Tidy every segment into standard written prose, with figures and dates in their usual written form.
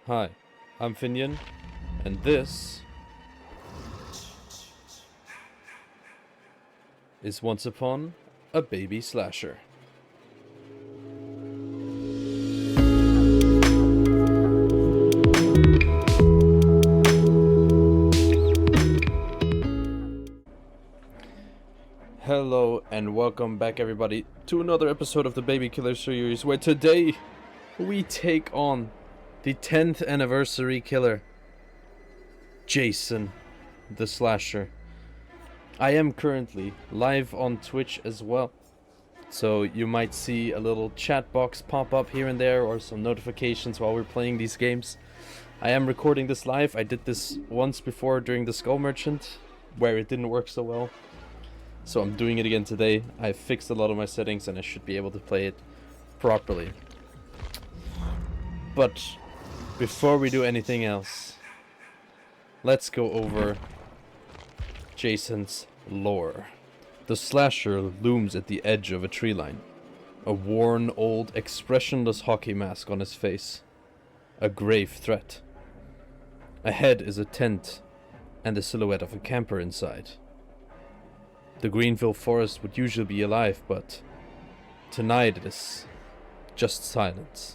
Hi, I'm Fynnion, and this is Once Upon a Baby Slasher. Hello and welcome back everybody to another episode of the Baby Killer series, where today we take on the 10th anniversary killer, Jason the Slasher. I am currently live on Twitch as well, so you might see a little chat box pop up here and there or some notifications while we're playing these games. I am recording this live. I did this once before during the Skull Merchant, where it didn't work so well. So I'm doing it again today. I've fixed a lot of my settings and I should be able to play it properly. But before we do anything else, let's go over Jason's lore. The slasher looms at the edge of a tree line, a worn, old, expressionless hockey mask on his face, a grave threat. Ahead is a tent and the silhouette of a camper inside. The Greenville forest would usually be alive, but tonight it is just silence.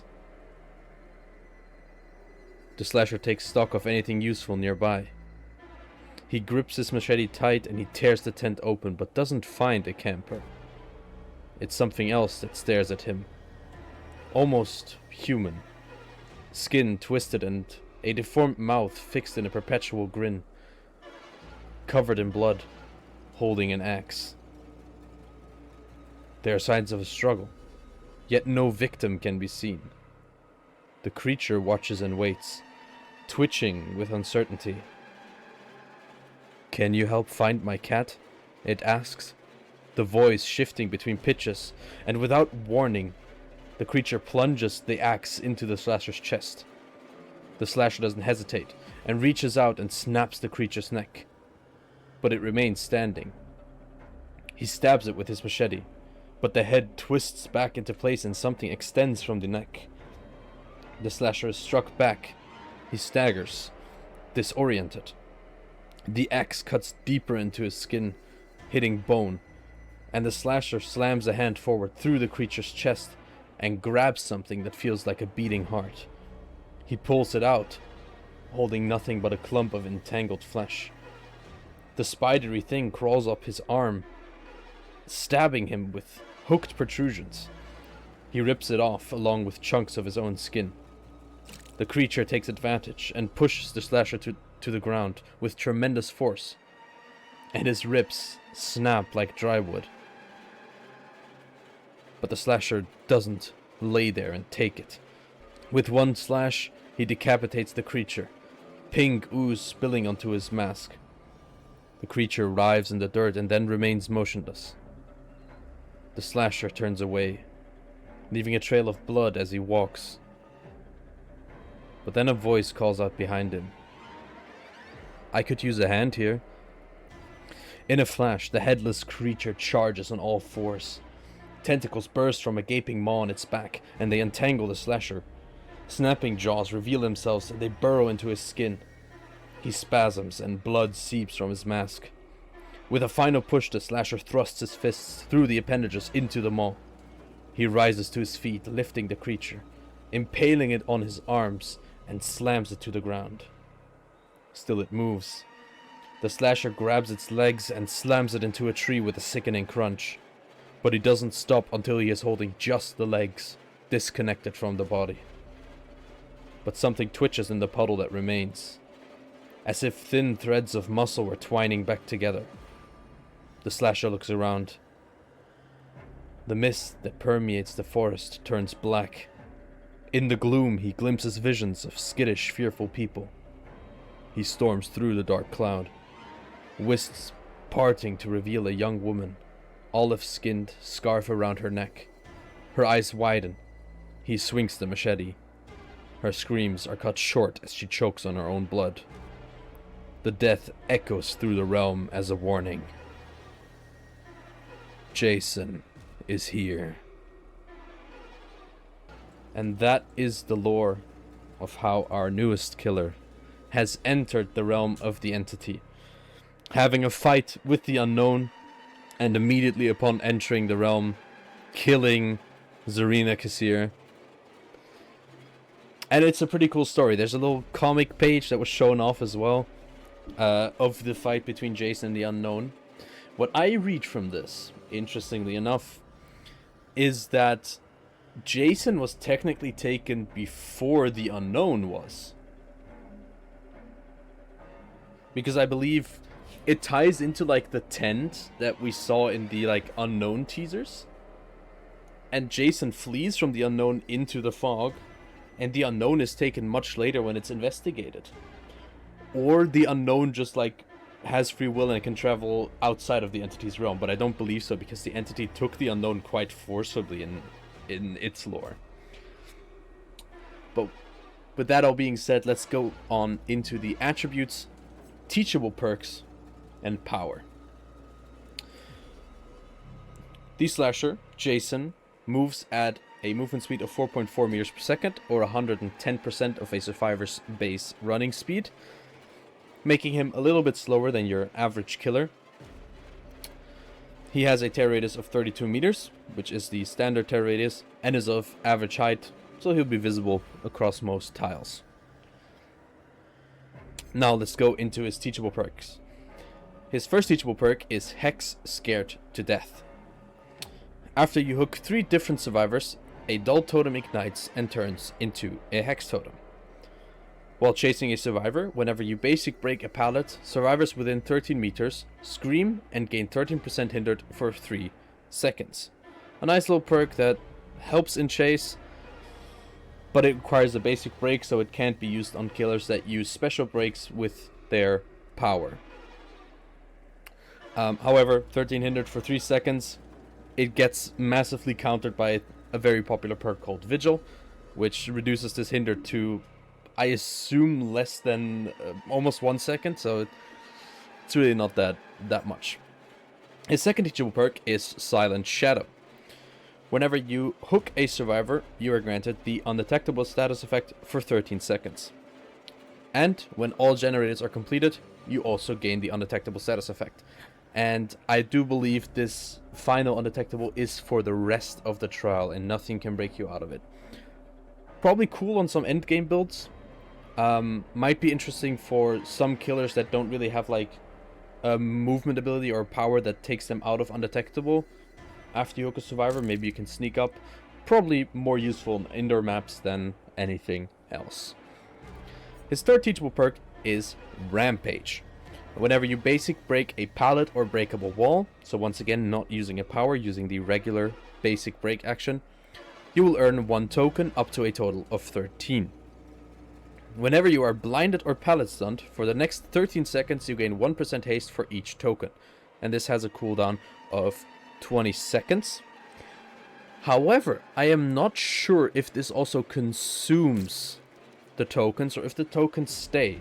The slasher takes stock of anything useful nearby. He grips his machete tight and he tears the tent open, but doesn't find a camper. It's something else that stares at him. Almost human. Skin twisted and a deformed mouth fixed in a perpetual grin. Covered in blood, holding an axe. There are signs of a struggle, yet no victim can be seen. The creature watches and waits, twitching with uncertainty. "Can you help find my cat?" it asks, the voice shifting between pitches, and without warning, the creature plunges the axe into the slasher's chest. The slasher doesn't hesitate, and reaches out and snaps the creature's neck, but it remains standing. He stabs it with his machete, but the head twists back into place and something extends from the neck. The slasher is struck back. He staggers, disoriented. The axe cuts deeper into his skin, hitting bone, and the slasher slams a hand forward through the creature's chest and grabs something that feels like a beating heart. He pulls it out, holding nothing but a clump of entangled flesh. The spidery thing crawls up his arm, stabbing him with hooked protrusions. He rips it off along with chunks of his own skin. The creature takes advantage and pushes the slasher to the ground with tremendous force, and his ribs snap like dry wood. But the slasher doesn't lay there and take it. With one slash, he decapitates the creature, pink ooze spilling onto his mask. The creature writhes in the dirt and then remains motionless. The slasher turns away, leaving a trail of blood as he walks. But then a voice calls out behind him. "I could use a hand here." In a flash, the headless creature charges on all fours. Tentacles burst from a gaping maw on its back, and they entangle the slasher. Snapping jaws reveal themselves and they burrow into his skin. He spasms and blood seeps from his mask. With a final push, the slasher thrusts his fists through the appendages into the maw. He rises to his feet, lifting the creature, impaling it on his arms, and slams it to the ground. Still it moves. The slasher grabs its legs and slams it into a tree with a sickening crunch. But he doesn't stop until he is holding just the legs, disconnected from the body. But something twitches in the puddle that remains, as if thin threads of muscle were twining back together. The slasher looks around. The mist that permeates the forest turns black. In the gloom, he glimpses visions of skittish, fearful people. He storms through the dark cloud, wisps parting to reveal a young woman, olive-skinned, scarf around her neck. Her eyes widen. He swings the machete. Her screams are cut short as she chokes on her own blood. The death echoes through the realm as a warning. Jason is here. And that is the lore of how our newest killer has entered the realm of the entity, having a fight with the unknown, and immediately upon entering the realm, killing Zarina Kassir. And it's a pretty cool story. There's a little comic page that was shown off as well, of the fight between Jason and the unknown. What I read from this, interestingly enough, is that Jason was technically taken before the unknown was. Because I believe it ties into like the tent that we saw in the like unknown teasers. And Jason flees from the unknown into the fog, and the unknown is taken much later when it's investigated. Or the unknown just like has free will and can travel outside of the entity's realm, but I don't believe so because the entity took the unknown quite forcibly in its lore. But with that all being said, let's go on into the attributes, teachable perks, and power. The slasher, Jason, moves at a movement speed of 4.4 meters per second, or 110% of a survivor's base running speed, making him a little bit slower than your average killer. He has a tear radius of 32 meters, which is the standard tear radius, and is of average height, so he'll be visible across most tiles. Now let's go into his teachable perks. His first teachable perk is Hex Scared to Death. After you hook 3 different survivors, a dull totem ignites and turns into a hex totem. While chasing a survivor, whenever you basic break a pallet, survivors within 13 meters scream and gain 13% hindered for 3 seconds. A nice little perk that helps in chase, but it requires a basic break, so it can't be used on killers that use special breaks with their power. However, 13 hindered for 3 seconds, it gets massively countered by a very popular perk called Vigil, which reduces this hinder to, I assume, less than almost 1 second, so it's really not that much. His second teachable perk is Silent Shadow. Whenever you hook a survivor, you are granted the Undetectable status effect for 13 seconds. And when all generators are completed, you also gain the Undetectable status effect. And I do believe this final Undetectable is for the rest of the trial, and nothing can break you out of it. Probably cool on some endgame builds. Might be interesting for some killers that don't really have like a movement ability or power that takes them out of Undetectable. After you hook a survivor, maybe you can sneak up. Probably more useful in indoor maps than anything else. His third teachable perk is Rampage. Whenever you basic break a pallet or breakable wall, so once again not using a power, using the regular basic break action, you will earn 1 token up to a total of 13. Whenever you are blinded or pallet stunned, for the next 13 seconds you gain 1% haste for each token, and this has a cooldown of 20 seconds. However, I am not sure if this also consumes the tokens or if the tokens stay.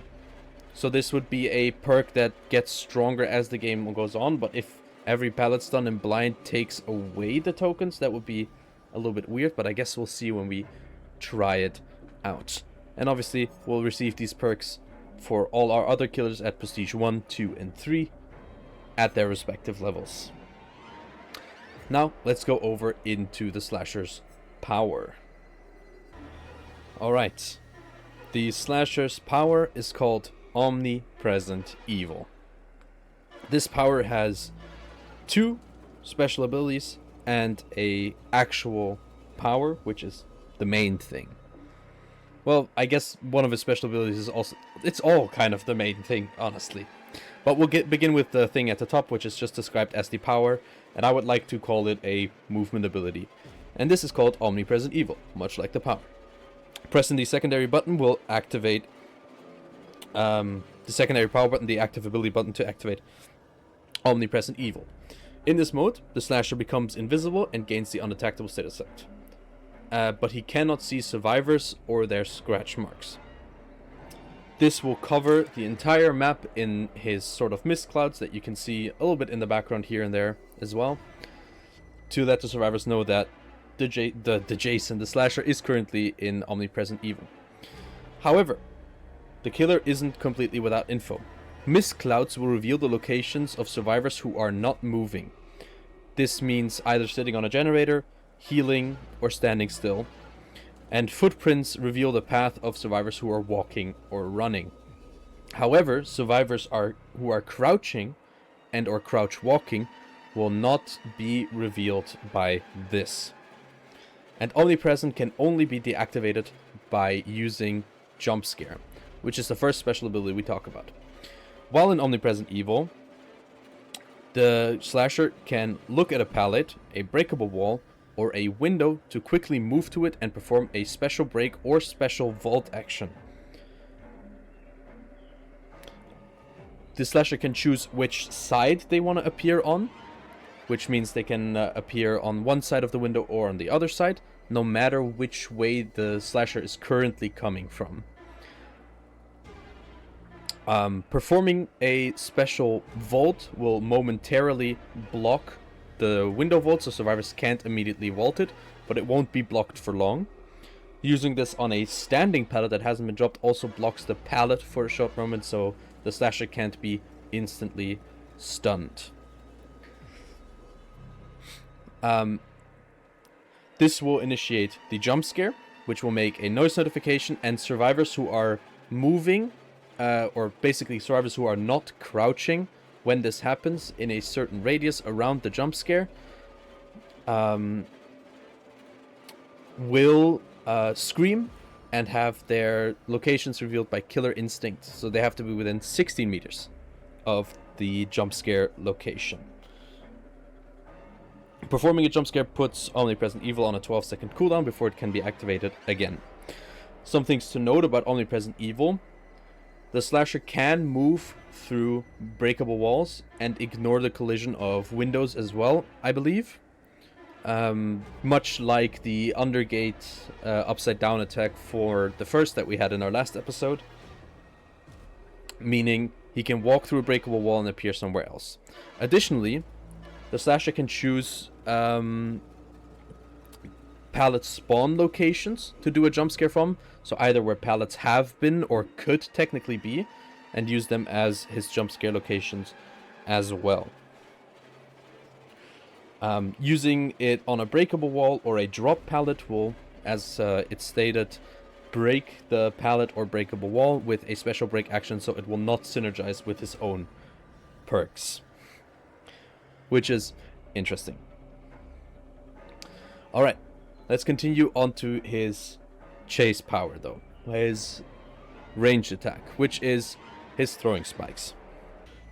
So this would be a perk that gets stronger as the game goes on, but if every pallet stun and blind takes away the tokens, that would be a little bit weird, but I guess we'll see when we try it out. And obviously, we'll receive these perks for all our other killers at Prestige 1, 2, and 3 at their respective levels. Now, let's go over into the Slasher's power. Alright, the Slasher's power is called Omnipresent Evil. This power has 2 special abilities and a actual power, which is the main thing. Well, I guess one of his special abilities is also... It's all kind of the main thing, honestly. But we'll begin with the thing at the top, which is just described as the power, and I would like to call it a movement ability. And this is called Omnipresent Evil, much like the power. Pressing the secondary button will activate the secondary power button, the active ability button, to activate Omnipresent Evil. In this mode, the Slasher becomes invisible and gains the Undetectable status effect. But he cannot see survivors or their scratch marks. This will cover the entire map in his sort of mist clouds that you can see a little bit in the background here and there as well, to let the survivors know that the Jason, the Slasher, is currently in Omnipresent Evil. However, the killer isn't completely without info. Mist clouds will reveal the locations of survivors who are not moving. This means either sitting on a generator, healing, or standing still. And footprints reveal the path of survivors who are walking or running. However, survivors who are crouching and or crouch walking will not be revealed by this. And Omnipresent can only be deactivated by using Jump Scare, which is the first special ability we talk about. While in Omnipresent Evil, the slasher can look at a pallet, a breakable wall, or a window to quickly move to it and perform a special break or special vault action. The slasher can choose which side they want to appear on, which means they can appear on one side of the window or on the other side, no matter which way the slasher is currently coming from. Performing a special vault will momentarily block the window vault, so survivors can't immediately vault it, but it won't be blocked for long. Using this on a standing pallet that hasn't been dropped also blocks the pallet for a short moment, so the slasher can't be instantly stunned. This will initiate the jump scare, which will make a noise notification, and survivors who are moving, or basically survivors who are not crouching when this happens in a certain radius around the jump scare, will scream and have their locations revealed by Killer Instinct. So they have to be within 16 meters of the jump scare location. Performing a jump scare puts Omnipresent Evil on a 12-second cooldown before it can be activated again. Some things to note about Omnipresent Evil. The slasher can move through breakable walls and ignore the collision of windows as well, I believe. Much like the Undergate upside down attack for the first that we had in our last episode. Meaning he can walk through a breakable wall and appear somewhere else. Additionally, the slasher can choose pallet spawn locations to do a jump scare from. So either where pallets have been or could technically be, and use them as his jump scare locations as well. Using it on a breakable wall or a drop pallet will, as it's stated, break the pallet or breakable wall with a special break action, so it will not synergize with his own perks. Which is interesting. Alright, let's continue on to his chase power though. His ranged attack, which is his throwing spikes.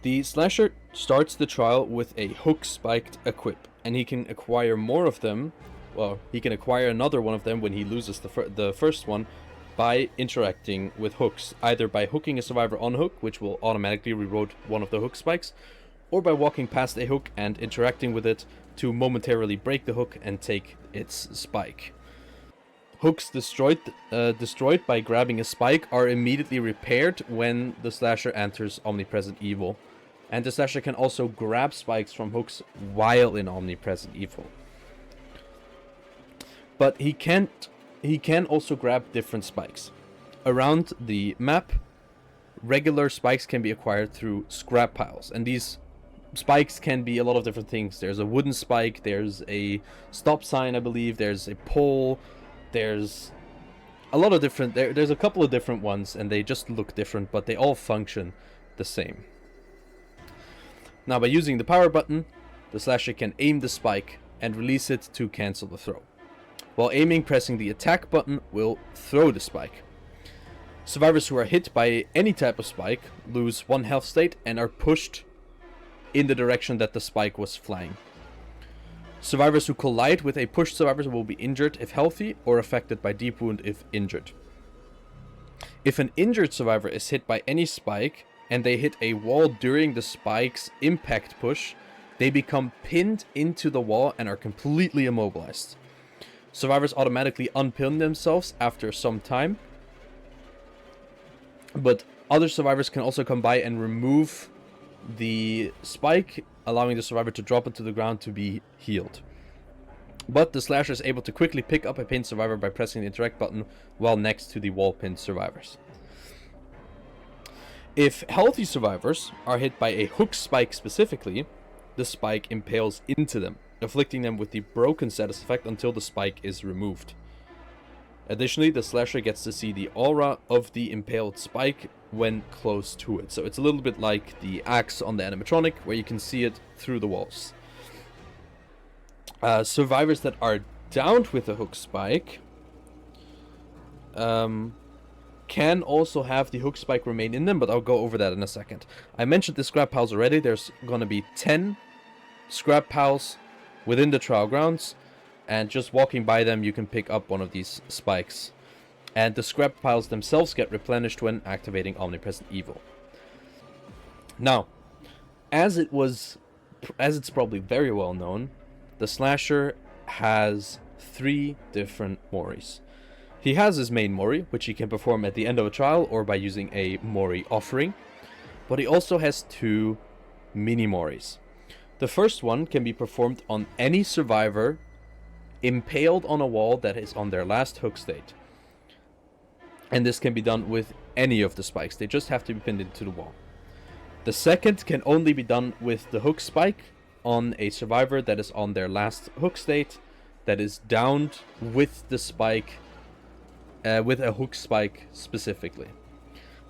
The slasher starts the trial with a hook spiked equip, and he can acquire more of them. Well, he can acquire another one of them when he loses the first one by interacting with hooks, either by hooking a survivor on hook, which will automatically reload one of the hook spikes, or by walking past a hook and interacting with it to momentarily break the hook and take its spike. Hooks destroyed by grabbing a spike are immediately repaired when the slasher enters Omnipresent Evil. And the slasher can also grab spikes from hooks while in Omnipresent Evil. But he can also grab different spikes. Around the map, regular spikes can be acquired through scrap piles, and these spikes can be a lot of different things. There's a wooden spike, there's a stop sign, I believe, there's a pole, there's a lot of different, there's a couple of different ones, and they just look different, but they all function the same. Now, by using the power button, the slasher can aim the spike and release it to cancel the throw. While aiming, pressing the attack button will throw the spike. Survivors who are hit by any type of spike lose 1 health state and are pushed in the direction that the spike was flying. Survivors who collide with a pushed survivor will be injured if healthy, or affected by deep wound if injured. If an injured survivor is hit by any spike, and they hit a wall during the spike's impact push, they become pinned into the wall and are completely immobilized. Survivors automatically unpin themselves after some time, but other survivors can also come by and remove the spike, allowing the survivor to drop into the ground to be healed. But the slasher is able to quickly pick up a pinned survivor by pressing the interact button while next to the wall pinned survivors. If healthy survivors are hit by a hook spike specifically, the spike impales into them, afflicting them with the broken status effect until the spike is removed. Additionally, the slasher gets to see the aura of the impaled spike when close to it. So it's a little bit like the axe on the animatronic, where you can see it through the walls. Survivors that are downed with a hook spike can also have the hook spike remain in them, but I'll go over that in a second. I mentioned the scrap piles already. There's going to be 10 scrap piles within the trial grounds, and just walking by them you can pick up one of these spikes. And the scrap piles themselves get replenished when activating Omnipresent Evil. Now, as it's probably very well known, the slasher has 3 different Moris. He has his main Mori, which he can perform at the end of a trial or by using a Mori offering, but he also has 2 mini Moris. The first one can be performed on any survivor impaled on a wall that is on their last hook state. And this can be done with any of the spikes, they just have to be pinned into the wall. The second can only be done with the hook spike on a survivor that is on their last hook state, that is downed with the spike, with a hook spike specifically.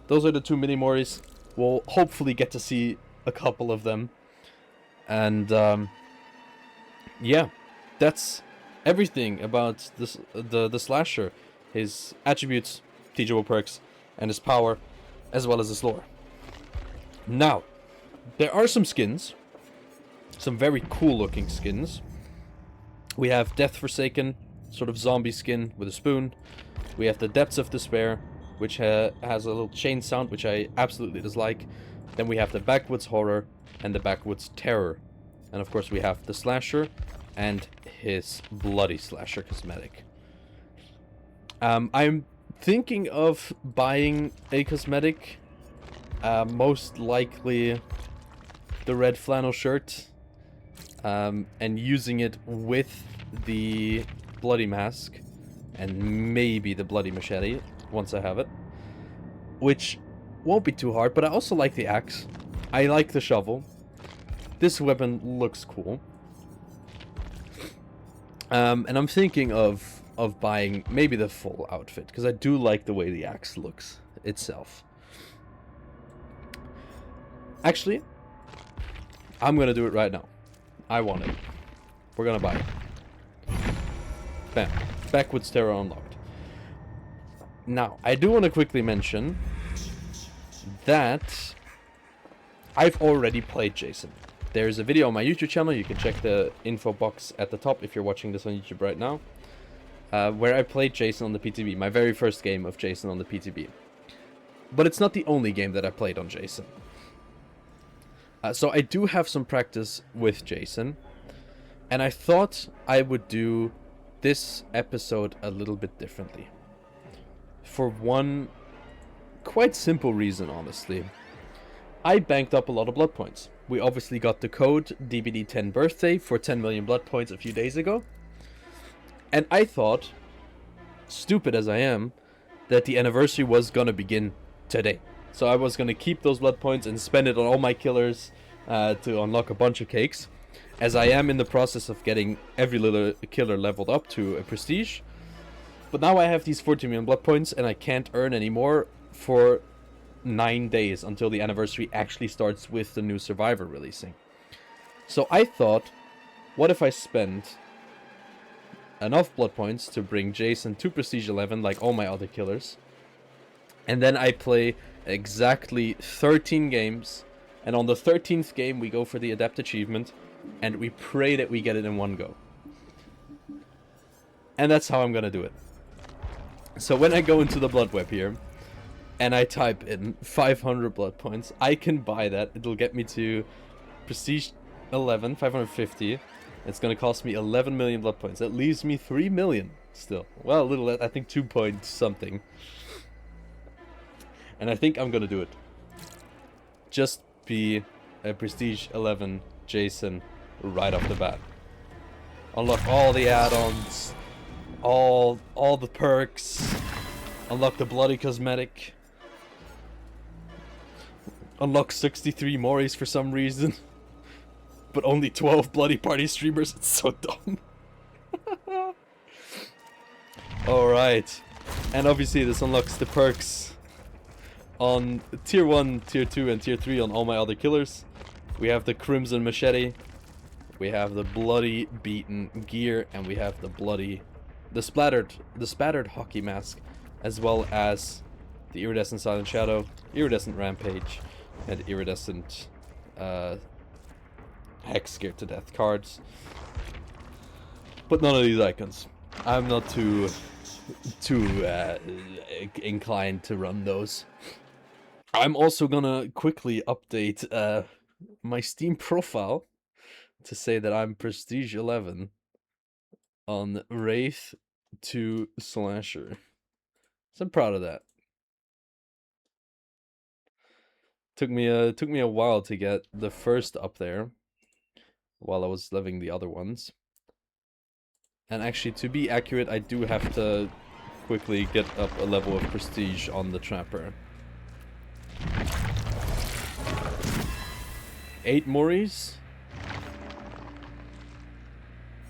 Those are the 2 mini Moris. We'll hopefully get to see a couple of them. And yeah, that's everything about this, the slasher. His attributes, teachable perks, and his power, as well as his lore. Now, there are some skins. Some very cool looking skins. We have Death Forsaken, sort of zombie skin with a spoon. We have the Depths of Despair, which has a little chain sound, which I absolutely dislike. Then we have the Backwoods Horror and the Backwoods Terror. And of course we have the Slasher and his Bloody Slasher cosmetic. I'm thinking of buying a cosmetic. Most likely the red flannel shirt. And using it with the Bloody Mask. And maybe the Bloody Machete, once I have it. Which won't be too hard, but I also like the axe. I like the shovel. This weapon looks cool. And I'm thinking of buying maybe the full outfit, because I do like the way the axe looks itself. Actually, I'm gonna do it right now. I want it. We're gonna buy it. Bam. Backwoods Terror unlocked. Now, I do want to quickly mention that I've already played Jason. There's a video on my YouTube channel. You can check the info box at the top if you're watching this on YouTube right now. Where I played Jason on the PTB. My very first game of Jason on the PTB. But it's not the only game that I played on Jason. So I do have some practice with Jason. And I thought I would do this episode a little bit differently. For one quite simple reason, honestly. I banked up a lot of blood points. We obviously got the code DBD10 birthday for 10 million blood points a few days ago. And I thought, stupid as I am, that the anniversary was gonna begin today. So I was gonna keep those blood points and spend it on all my killers to unlock a bunch of cakes. As I am in the process of getting every little killer leveled up to a prestige. But now I have these 14 million blood points and I can't earn any more for 9 days until the anniversary actually starts with the new survivor releasing. So I thought, what if I spend enough blood points to bring Jason to prestige 11 like all my other killers, and then I play exactly 13 games, and on the 13th game we go for the Adept achievement, and we pray that we get it in one go. And that's how I'm gonna do it. So when I go into the blood web here, and I type in 500 blood points, I can buy that. It'll get me to prestige 11, 550. It's gonna cost me 11 million blood points. That leaves me 3 million still. Well, a little, I think 2 point something. And I think I'm gonna do it. Just be a prestige 11 Jason right off the bat. Unlock all the add-ons, all the perks. Unlock the bloody cosmetic. Unlock 63 Moris for some reason. But only 12 bloody party streamers. It's so dumb. Alright. And obviously this unlocks the perks on tier 1, tier 2 and tier 3 on all my other killers. We have the Crimson Machete. We have the bloody beaten gear, and we have the splattered hockey mask, as well as the iridescent silent shadow, iridescent rampage, and iridescent hex scared to death cards. But none of these icons. I'm not too inclined to run those. I'm also gonna quickly update my Steam profile to say that I'm Prestige 11 on Wraith 2 Slasher. So I'm proud of that. Took me a while to get the first up there while I was leveling the other ones. And actually, to be accurate, I do have to quickly get up a level of prestige on the Trapper. 8 Moris?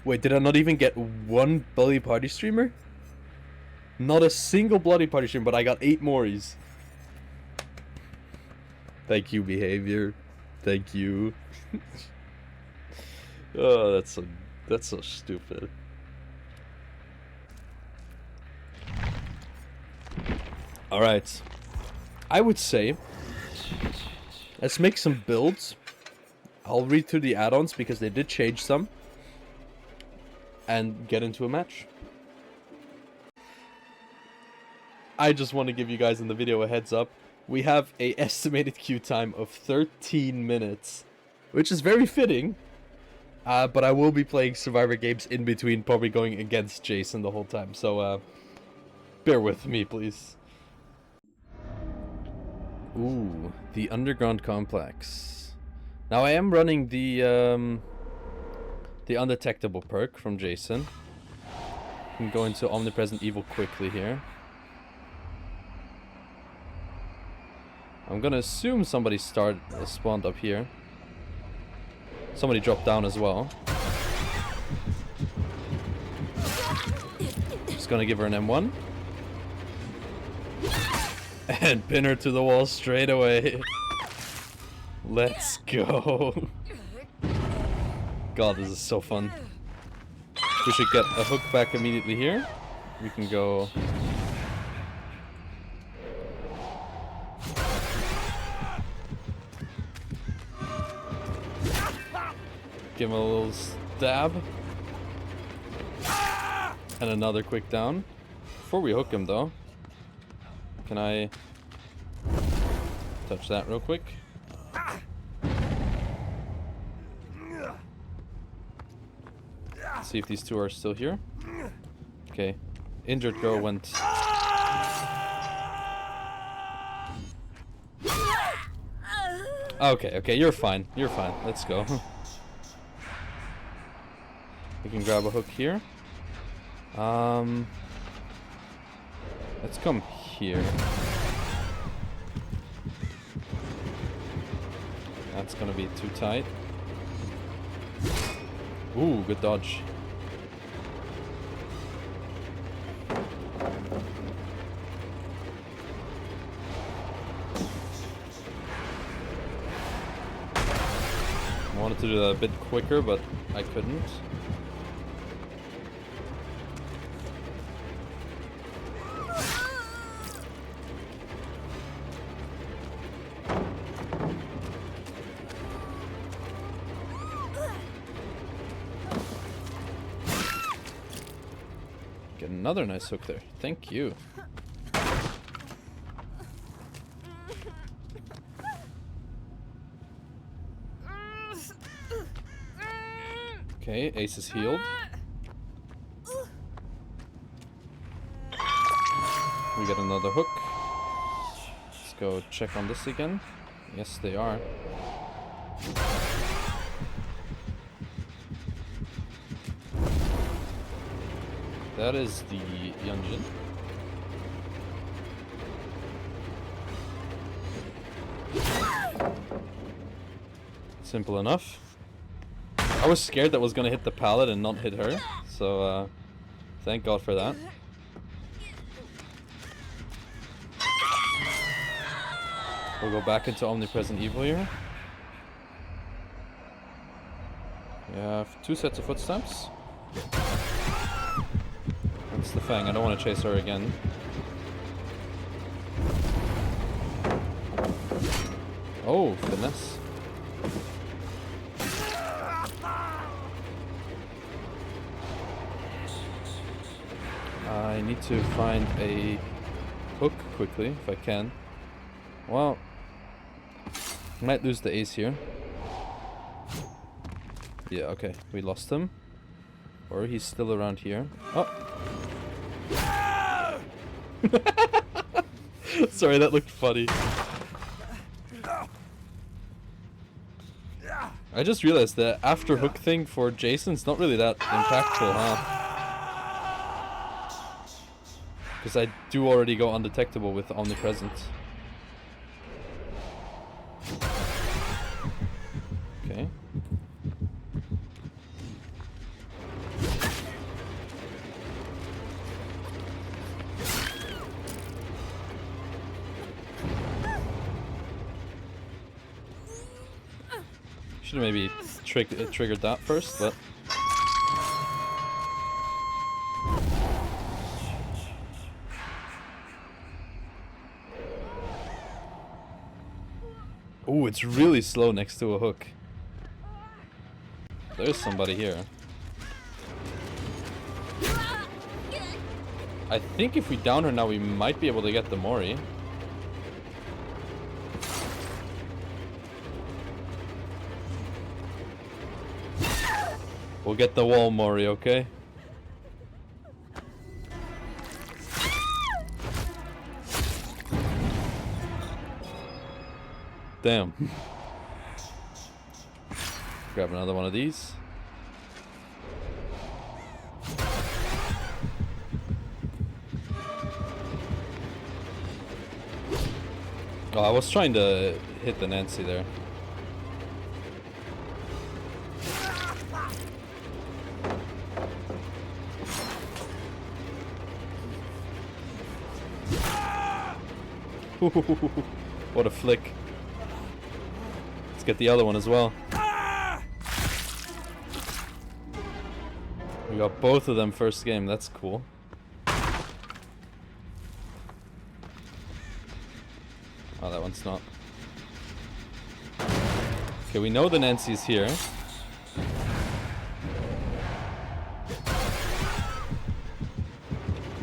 Wait, did I not even get one bloody party streamer? Not a single bloody party streamer, but I got 8 Moris. Thank you, behavior. Thank you. Oh, that's so stupid. Alright. I would say let's make some builds. I'll read through the add-ons because they did change some. And get into a match. I just want to give you guys in the video a heads up. We have a estimated queue time of 13 minutes. Which is very fitting. But I will be playing Survivor games in between, probably going against Jason the whole time. So, bear with me, please. Ooh, the Underground Complex. Now, I am running the Undetectable perk from Jason. I can go into Omnipresent Evil quickly here. I'm gonna assume somebody spawned up here. Somebody dropped down as well. Just gonna give her an M1. And pin her to the wall straight away. Let's go. God, this is so fun. We should get a hook back immediately here. We can go... Give him a little stab. And another quick down. Before we hook him though, can I touch that real quick? See if these two are still here. Okay. Injured girl went... Okay, you're fine. You're fine. Let's go. We can grab a hook here. Let's come here. That's gonna be too tight. Ooh, good dodge. I wanted to do that a bit quicker, but I couldn't. Get another nice hook there. Thank you. Okay, Ace is healed. We get another hook. Let's go check on this again. Yes, they are. that is the Yunjin. Simple enough. I was scared that was gonna hit the pallet and not hit her, so thank God for that. We'll go back into Omnipresent Evil here. We have 2 sets of footsteps. That's the Fang. I don't want to chase her again. Oh, finesse. I need to find a hook quickly, if I can. Well, might lose the ace here. Yeah, okay, we lost him. Or he's still around here. Oh! Sorry, that looked funny. I just realized the after hook thing for Jason's not really that impactful, huh? Because I do already go undetectable with Omnipresent. Okay. Should have maybe triggered that first, but... Ooh, it's really slow next to a hook. There's somebody here. I think if we down her now, we might be able to get the Mori. We'll get the wall Mori, okay? Damn. Grab another one of these. Oh, I was trying to hit the Nancy there. What a flick. Let's get the other one as well. We got both of them first game, that's cool. Oh, that one's not. Okay, we know the Nancy's here.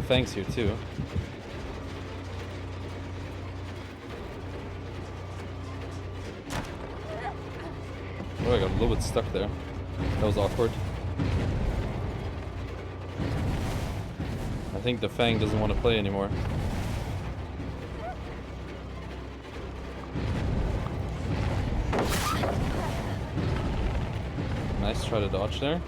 Fang's here too. Oh, I got a little bit stuck there. That was awkward. I think the Fang doesn't want to play anymore. Nice try to dodge there.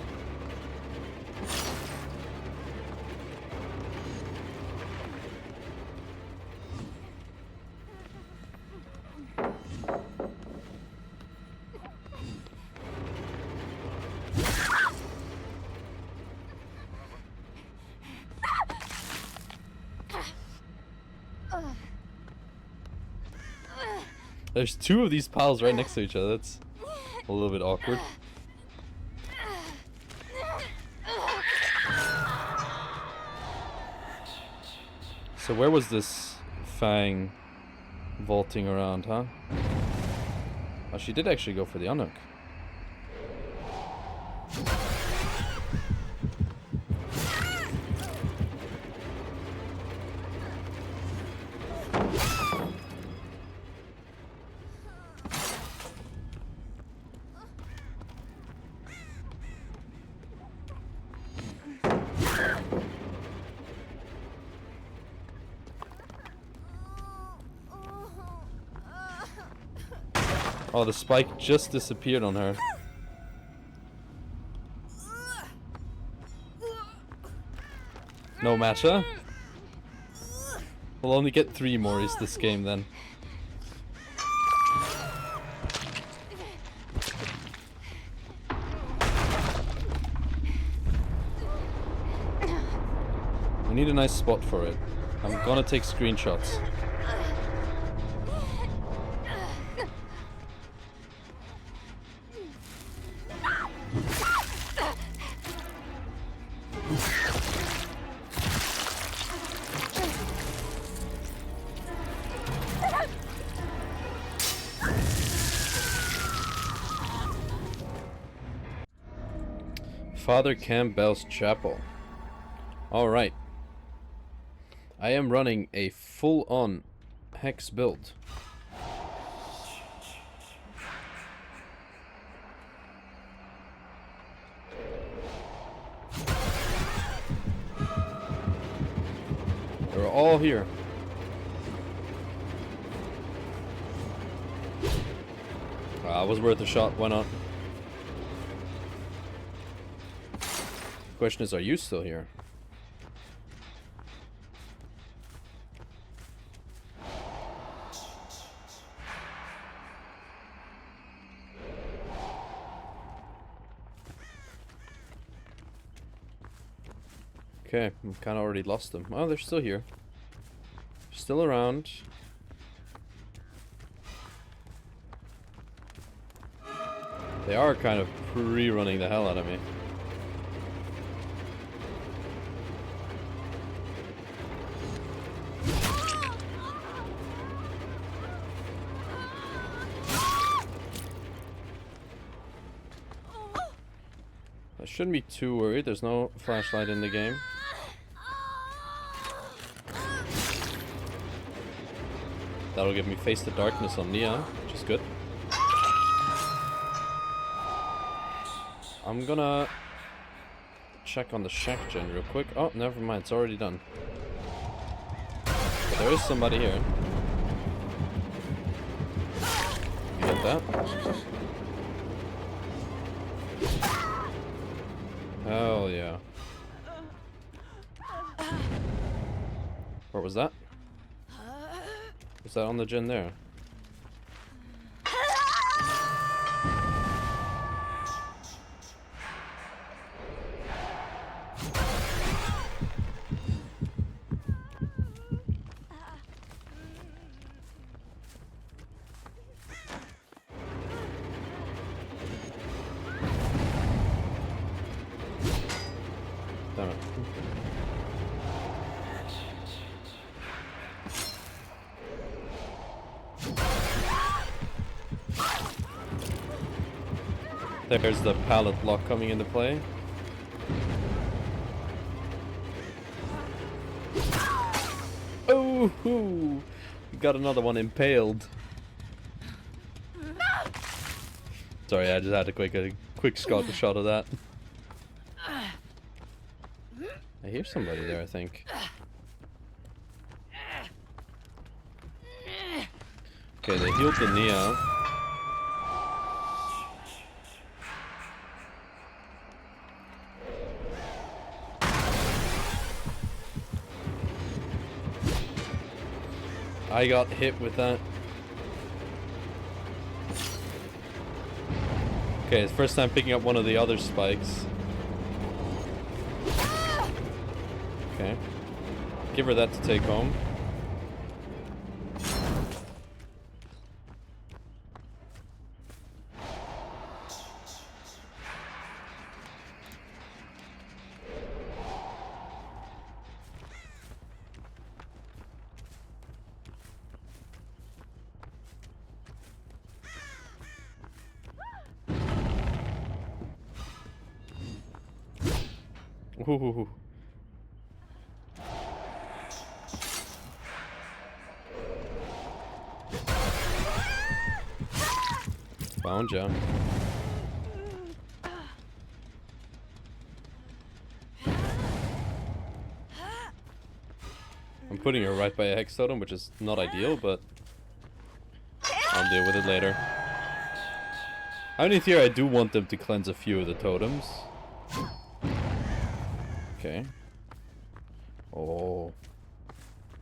There's 2 of these piles right next to each other. That's a little bit awkward. So where was this Fang vaulting around, huh? Oh, she did actually go for the unhook. Oh, the spike just disappeared on her. No matter. We'll only get 3 more is this game then. We need a nice spot for it. I'm gonna take screenshots. Father Campbell's Chapel. Alright. I am running a full-on hex build. They're all here. Was worth a shot, why not? Question is, are you still here? Okay, I've kind of already lost them. Oh, they're still here. Still around. They are kind of pre-running the hell out of me. I shouldn't be too worried. There's no flashlight in the game. That'll give me face to darkness on Nia, which is good. I'm gonna check on the shack gen real quick. Oh, never mind. It's already done. But there is somebody here. You get that? Hell yeah. What was that? Was that on the gen there? Damn it. There's the pallet block coming into play. Oh, got another one impaled. Sorry, I just had to a quick shot of that. I hear somebody there, I think. Okay, they healed the Nia. I got hit with that. Okay, it's first time picking up one of the other spikes. Okay. Give her that to take home. Ooh. Found ya. I'm putting her right by a hex totem, which is not ideal, but I'll deal with it later. Underneath here, I do want them to cleanse a few of the totems. Okay. Oh.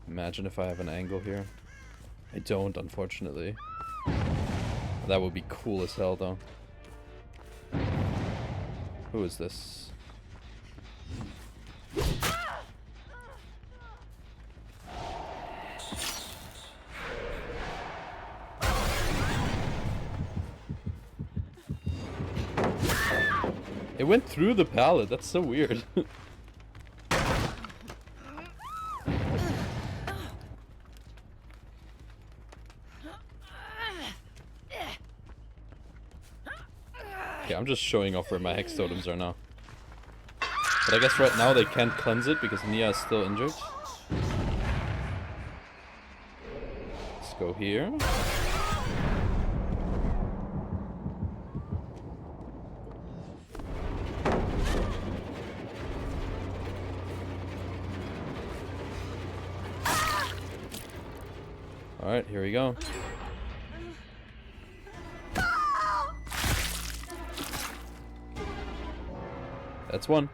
Imagine if I have an angle here. I don't, unfortunately. That would be cool as hell, though. Who is this? It went through the pallet. That's so weird. Okay, I'm just showing off where my hex totems are now. But I guess right now they can't cleanse it because Nia is still injured. Let's go here. Alright, here we go. That's one.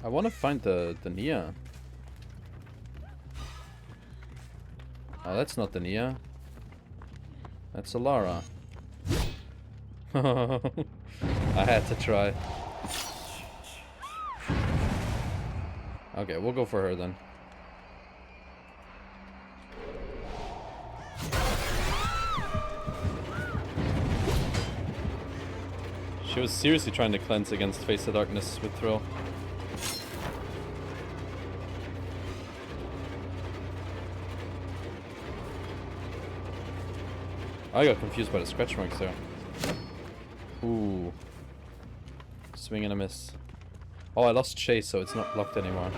I want to find the Nia. Oh, that's not the Nia. That's Alara. I had to try. Okay, we'll go for her then. She was seriously trying to cleanse against Face of Darkness with Thrill. I got confused by the scratch marks there. Ooh. Swing and a miss. Oh, I lost Chase, so it's not blocked anymore.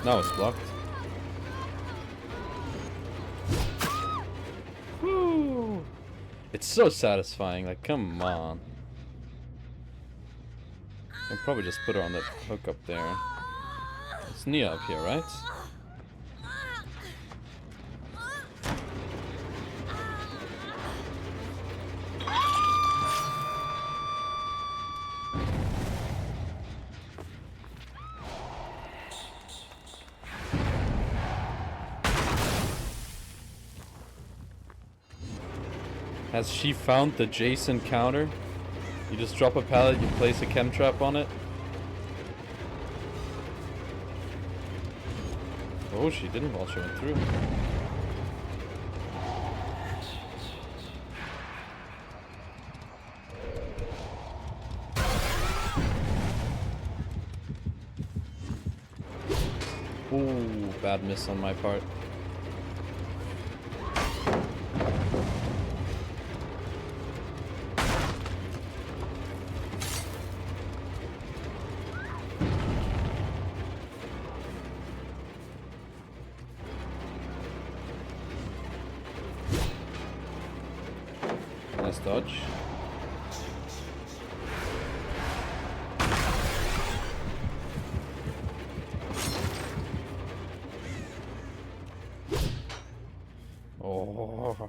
Now it's blocked. Woo! It's so satisfying, like, come on. I can probably just put her on that hook up there. It's Nia up here, right? Has she found the Jason counter? You just drop a pallet, you place a chem trap on it. Oh, she didn't while she went through. Ooh, bad miss on my part. Nice dodge. Oh,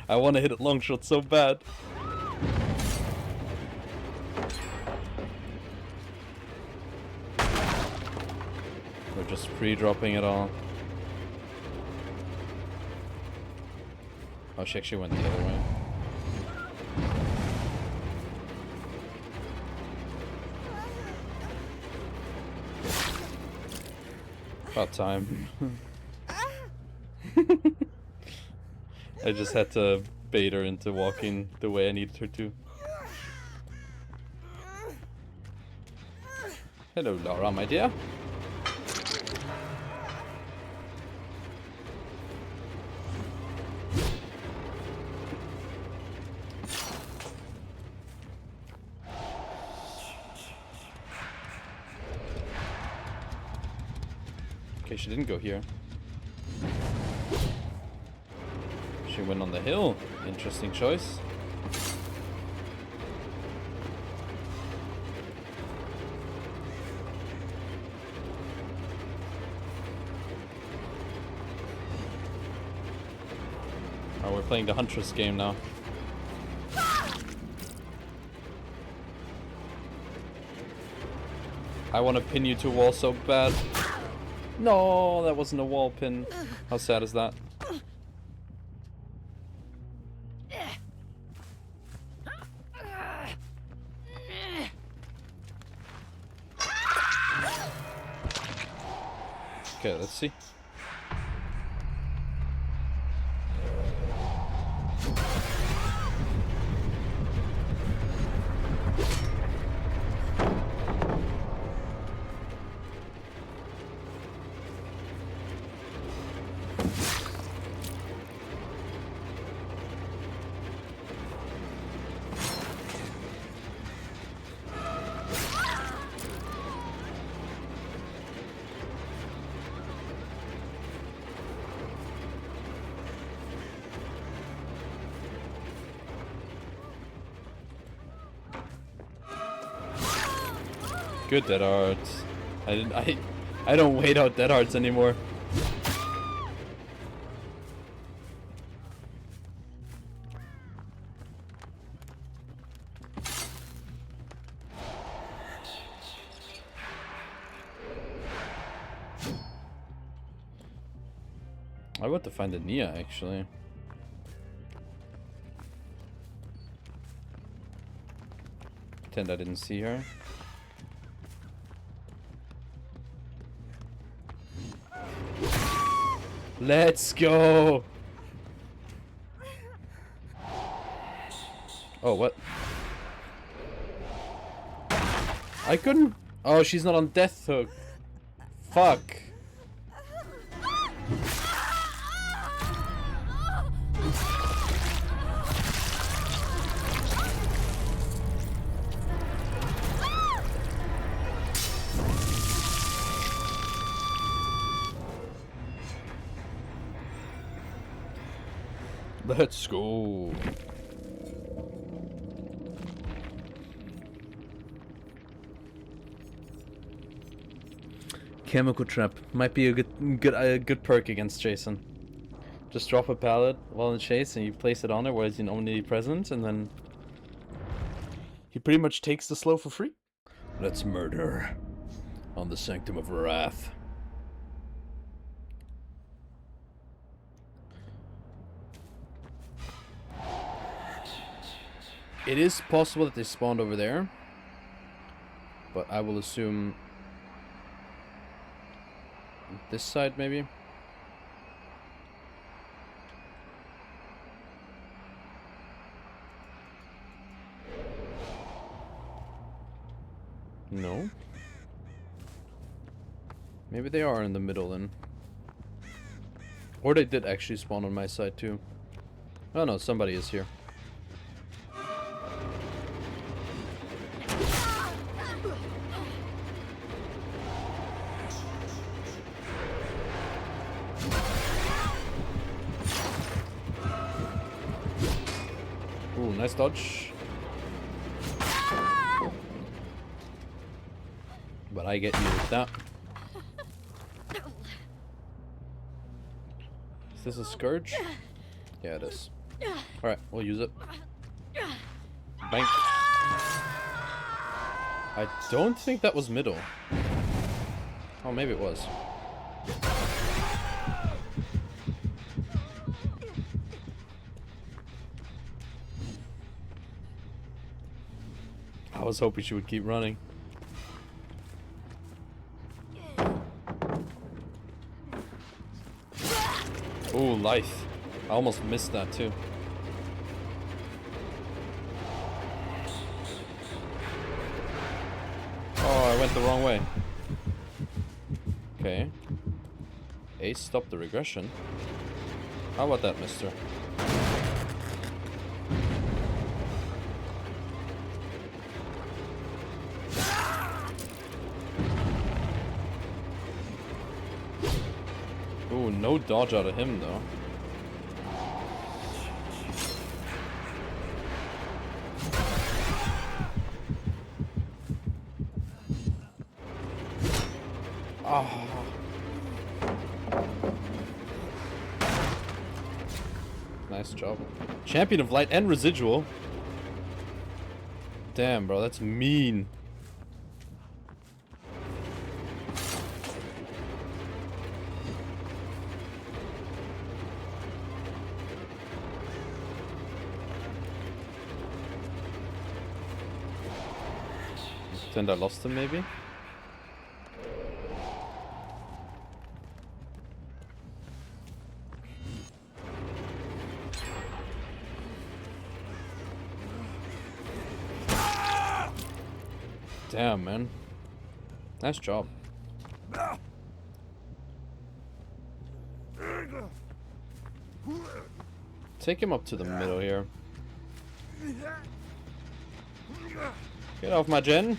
I want to hit it long shot so bad. We're just pre-dropping it all. Oh, she actually went the other way. About time. I just had to bait her into walking the way I needed her to. Hello, Laura, my dear. Okay, she didn't go here. She went on the hill. Interesting choice. Oh, we're playing the Huntress game now. I want to pin you to a wall so bad. No, that wasn't a wall pin. How sad is that? Okay, let's see. Good dead arts. I don't wait out dead arts anymore. I want to find the Nia actually. Pretend I didn't see her. Let's go! Oh, what? I couldn't... Oh, she's not on death hook. Fuck. Let's go. Chemical trap might be a good perk against Jason. Just drop a pallet while in chase and you place it on it where it's only present, and then he pretty much takes the slow for free. Let's murder on the Sanctum of Wrath. It is possible that they spawned over there, but I will assume this side maybe. No. Maybe they are in the middle then. Or they did actually spawn on my side too. Oh no, somebody is here. Ooh, nice dodge. But I get you with that. Is this a Scourge? Yeah, it is. Alright, we'll use it. Bank. I don't think that was middle. Oh, maybe it was. I was hoping she would keep running. Ooh, life. I almost missed that too. Oh, I went the wrong way. Okay. Ace stopped the regression. How about that, mister? Ooh, no dodge out of him though. Nice job. Champion of Light and Residual. Damn, bro, that's mean. Pretend I lost him, maybe? Damn, man. Nice job. Take him up to the middle here. Get off my gen.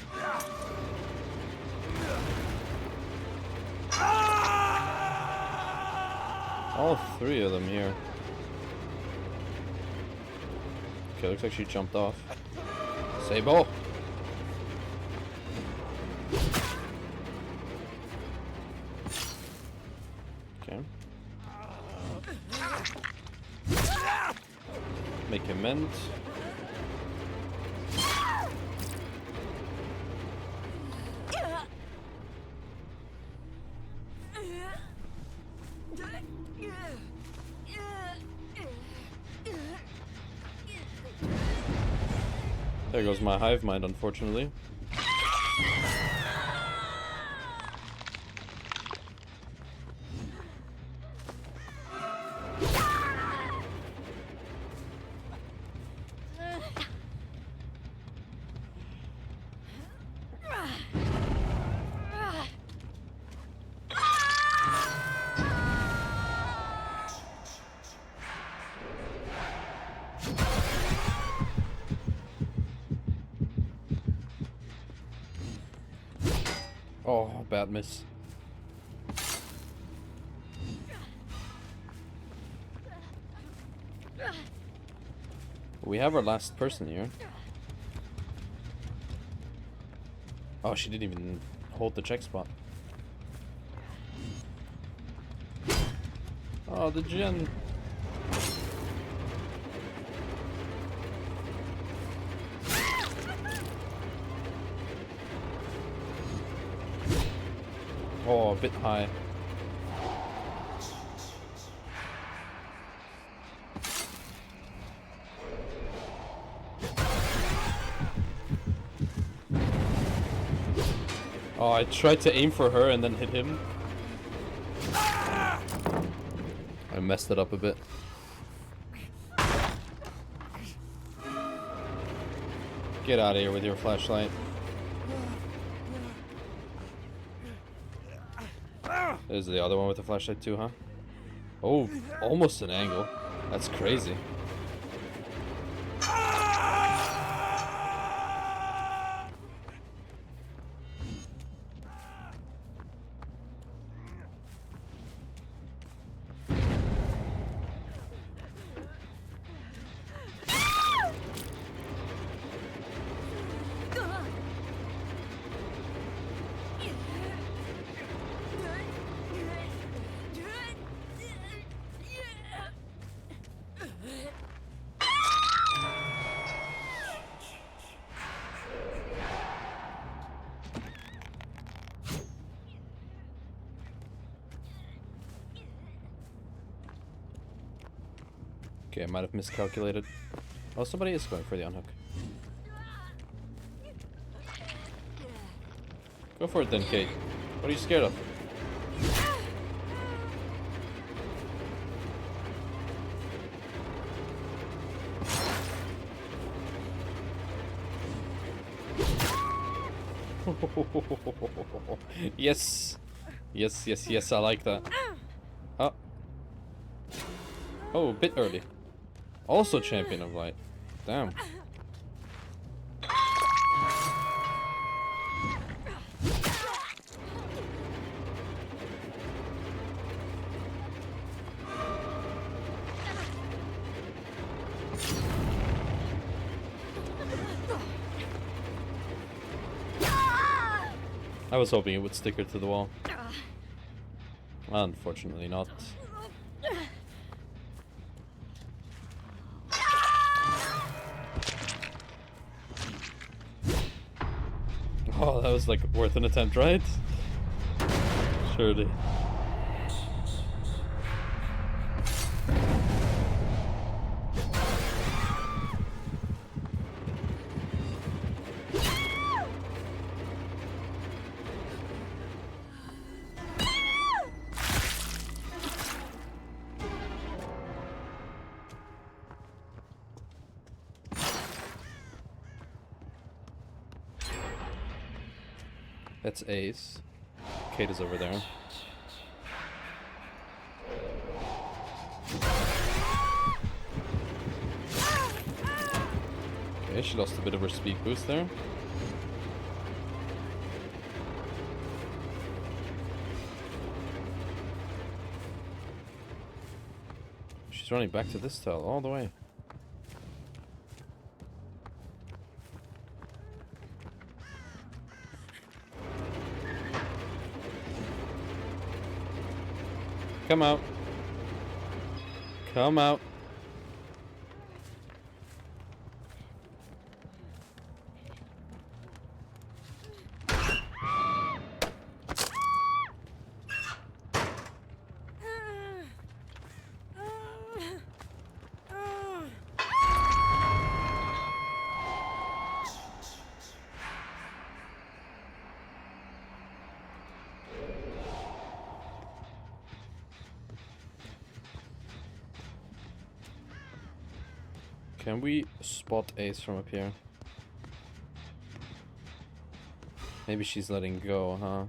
All three of them here. Okay, looks like she jumped off. Sable. Okay. Make him mend. There goes my hive mind, unfortunately. Oh, bad miss. We have our last person here. Oh, she didn't even hold the check spot. Oh, the gen. Oh, a bit high. Oh, I tried to aim for her and then hit him. I messed it up a bit. Get out of here with your flashlight. There's the other one with the flashlight too, huh? Oh, almost an angle. That's crazy. Okay, I might have miscalculated. Oh, somebody is going for the unhook. Go for it then, Kate. What are you scared of? Yes! Yes, yes, yes, I like that. Oh. Oh, a bit early. Also Champion of Light. Damn. I was hoping it would stick her to the wall. Unfortunately not. Oh, that was like worth an attempt, right? Surely. That's Ace. Kate is over there. Okay, she lost a bit of her speed boost there. She's running back to this tile all the way. Come out. Come out. Can we spot Ace from up here? Maybe she's letting go, huh?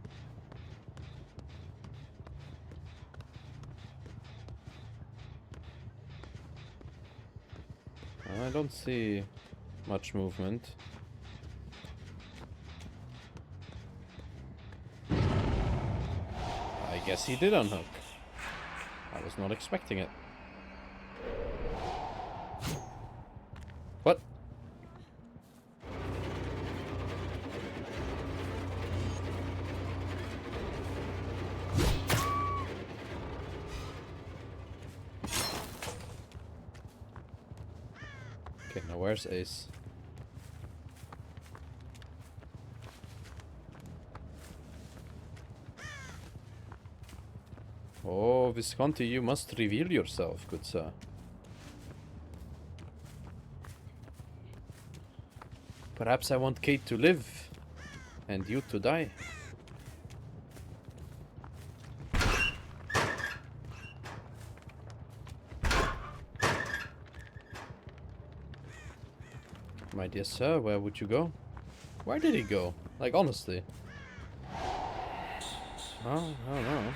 I don't see much movement. I guess he did unhook. I was not expecting it. What? Okay, now where's Ace? Oh, Visconti, you must reveal yourself, good sir. Perhaps I want Kate to live, and you to die. My dear sir, where would you go? Where did he go? Like, honestly. Oh, I don't know.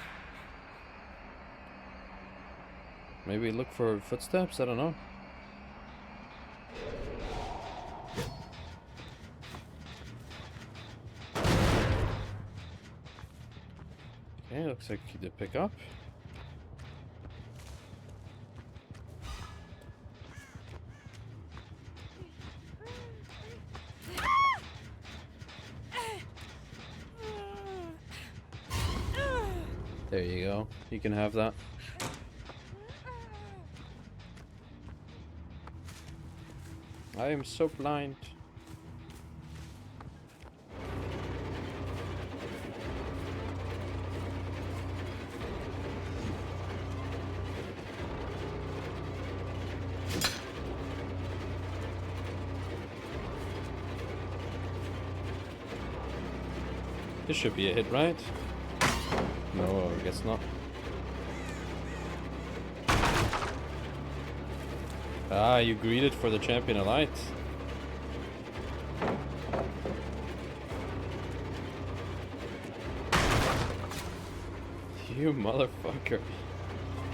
Maybe look for footsteps? I don't know. Okay, looks like he did pick up. There you go. You can have that. I am so blind. This should be a hit, right? No, I guess not. Ah, you greeted for the champion of light. You motherfucker.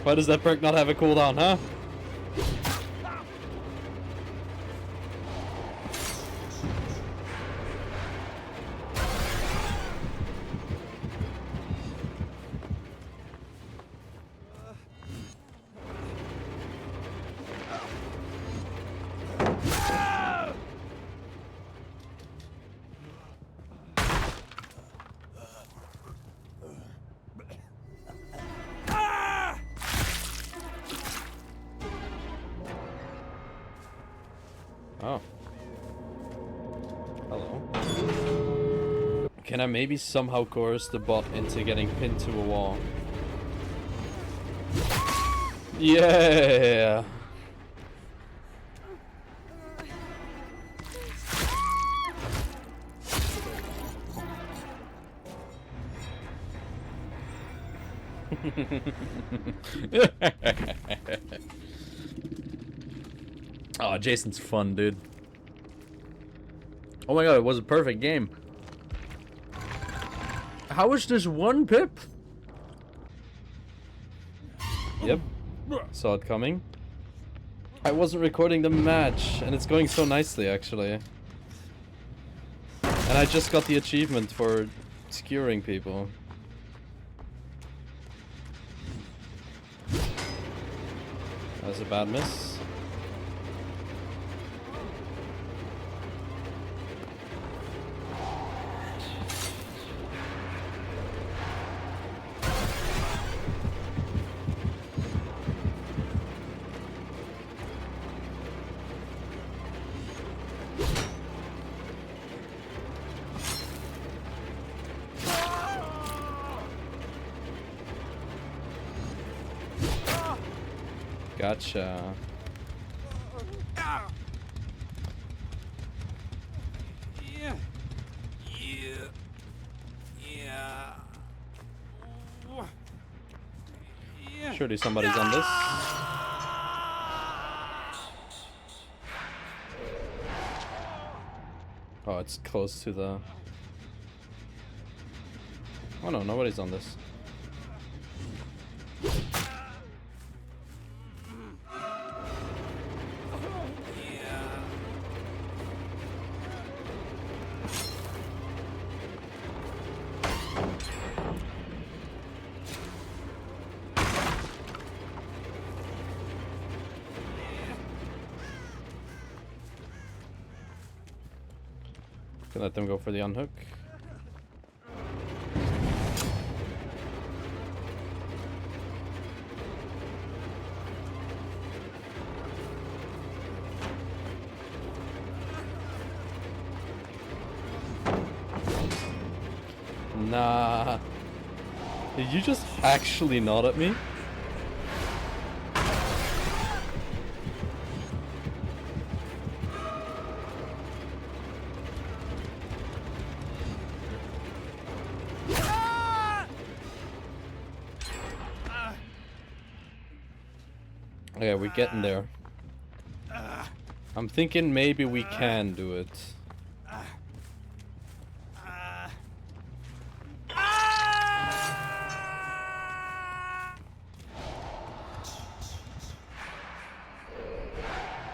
Why does that perk not have a cooldown, huh? Oh. Hello. Can I maybe somehow coerce the bot into getting pinned to a wall? Yeah! Oh, Jason's fun, dude. Oh my god, it was a perfect game. How is this one pip? Yep. Saw it coming. I wasn't recording the match, and it's going so nicely, actually. And I just got the achievement for skewering people. That was a bad miss. Gotcha. Surely somebody's on this. Oh, it's close to the... Oh no, nobody's on this. Can let them go for the unhook. Nah. Did you just actually nod at me? Yeah, we're getting there. I'm thinking maybe we can do it.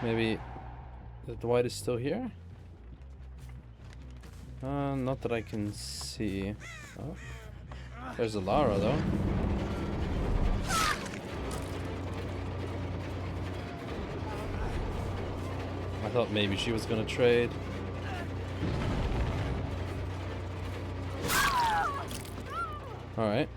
Maybe the Dwight is still here? Not that I can see. Oh. There's a Lara though. I thought maybe she was gonna trade. Alright.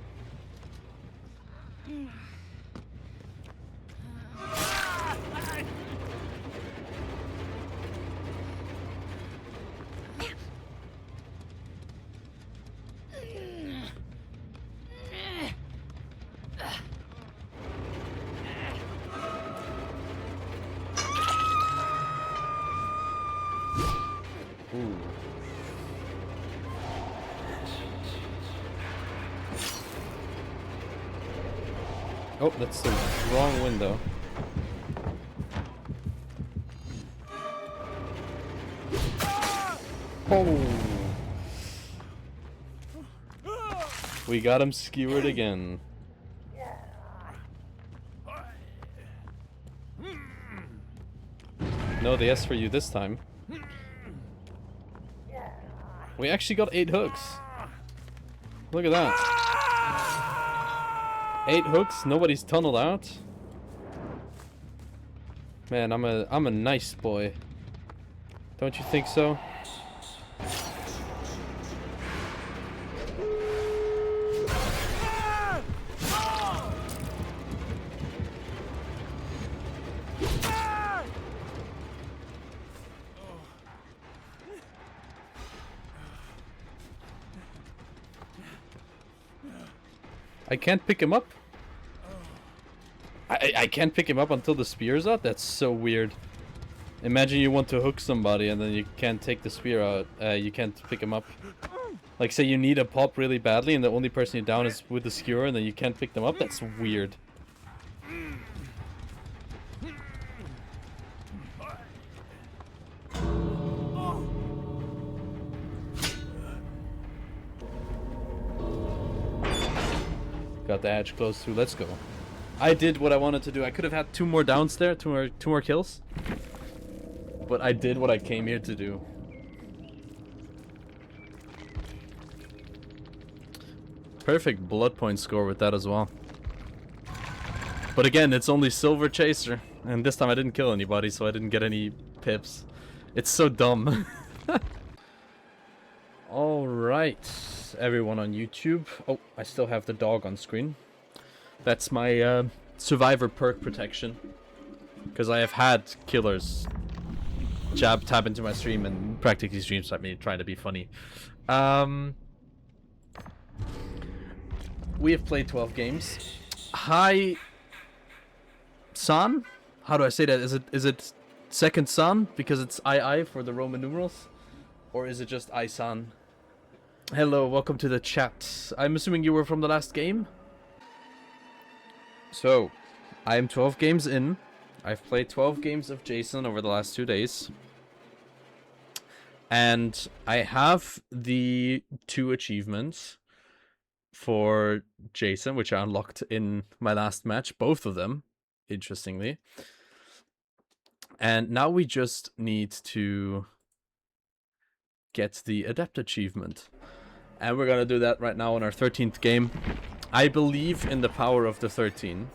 Ooh. Oh, that's the wrong window. Oh! We got him skewered again. No, they asked for you this time. We actually got 8 hooks. Look at that. 8 hooks, nobody's tunneled out. Man, I'm a nice boy. Don't you think so? I can't pick him up? I can't pick him up until the spear's out? That's so weird. Imagine you want to hook somebody and then you can't take the spear out. You can't pick him up. Like, say you need a pop really badly and the only person you down is with the skewer and then you can't pick them up? That's weird. Got the edge close through. Let's go. I did what I wanted to do. I could have had 2 more downs there, two more kills. But I did what I came here to do. Perfect blood point score with that as well. But again, it's only silver chaser. And this time I didn't kill anybody, so I didn't get any pips. It's so dumb. Alright, everyone on YouTube. Oh, I still have the dog on screen. That's my survivor perk protection. Because I have had killers tab into my stream and practically streams at me trying to be funny. We have played 12 games. Hi, San? How do I say that? Is it second San because it's II for the Roman numerals? Or is it just I-San? Hello, welcome to the chat. I'm assuming you were from the last game? So, I am 12 games in. I've played 12 games of Jason over the last 2 days. And I have the 2 achievements for Jason, which I unlocked in my last match. Both of them, interestingly. And now we just need to get the Adept achievement. And we're gonna do that right now in our 13th game. I believe in the power of the 13.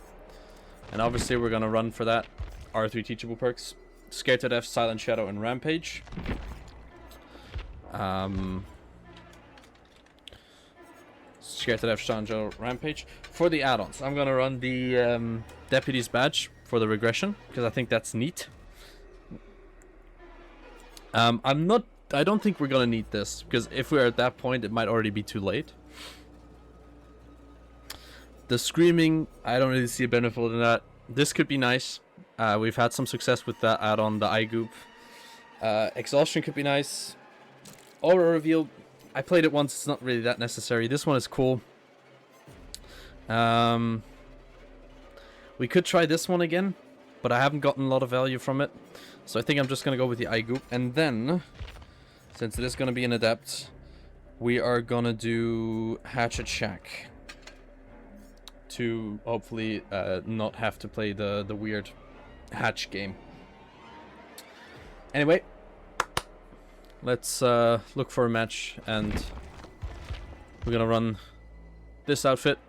And obviously we're gonna run for that. Our 3 teachable perks. Scared to Death, Silent Shadow, and Rampage. Scared to Death, Silent Shadow, Rampage. For the add-ons, I'm gonna run the Deputy's Badge for the regression, because I think that's neat. I don't think we're gonna need this, because if we're at that point, it might already be too late. The Screaming, I don't really see a benefit in that. This could be nice. We've had some success with that add-on, the eye goop. Exhaustion could be nice. Aura Reveal, I played it once, it's not really that necessary. This one is cool. We could try this one again, but I haven't gotten a lot of value from it. So I think I'm just going to go with the eye goop. And then, since it is going to be an Adept, we are going to do Hatchet Shack. To hopefully not have to play the weird hatch game. Anyway, let's look for a match, and we're gonna run this outfit,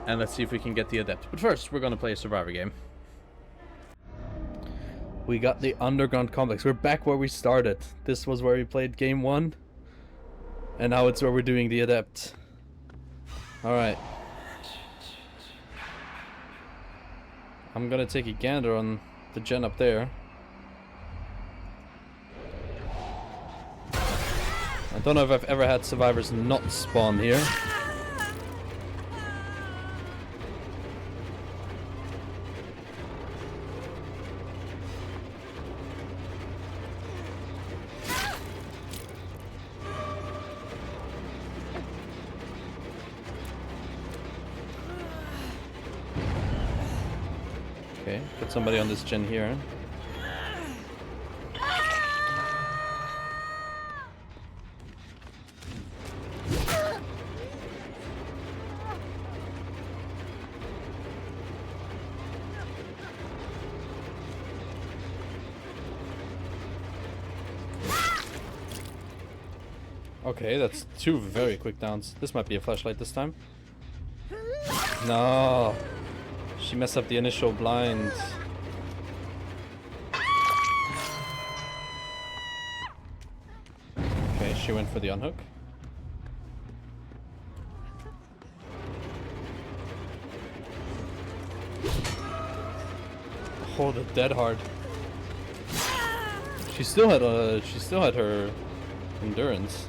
and let's see if we can get the Adept. But first, we're gonna play a survivor game. We got the Underground Complex. We're back where we started. This was where we played game 1, and now it's where we're doing the Adept. Alright. I'm gonna take a gander on the gen up there. I don't know if I've ever had survivors not spawn here. Okay, put somebody on this gen here. Okay, that's 2 very quick downs. This might be a flashlight this time. No! She messed up the initial blind. Okay, she went for the unhook. Oh, the dead hard. She still had her endurance.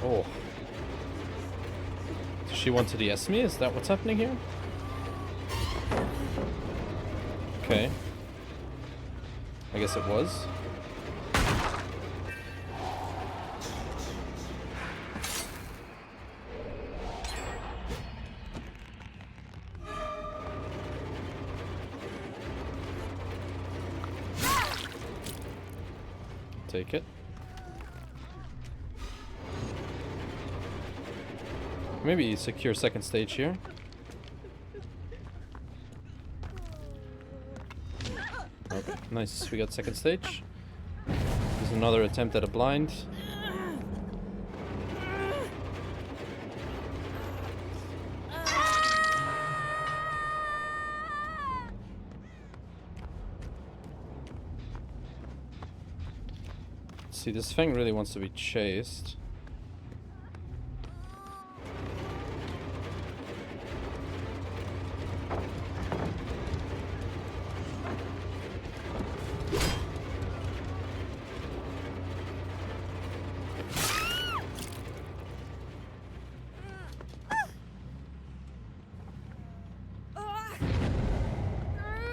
Oh. Does she want to DS me? Is that what's happening here? Okay. I guess it was. Take it. Maybe secure second stage here. Okay, nice. We got second stage. There's another attempt at a blind. See, this thing really wants to be chased.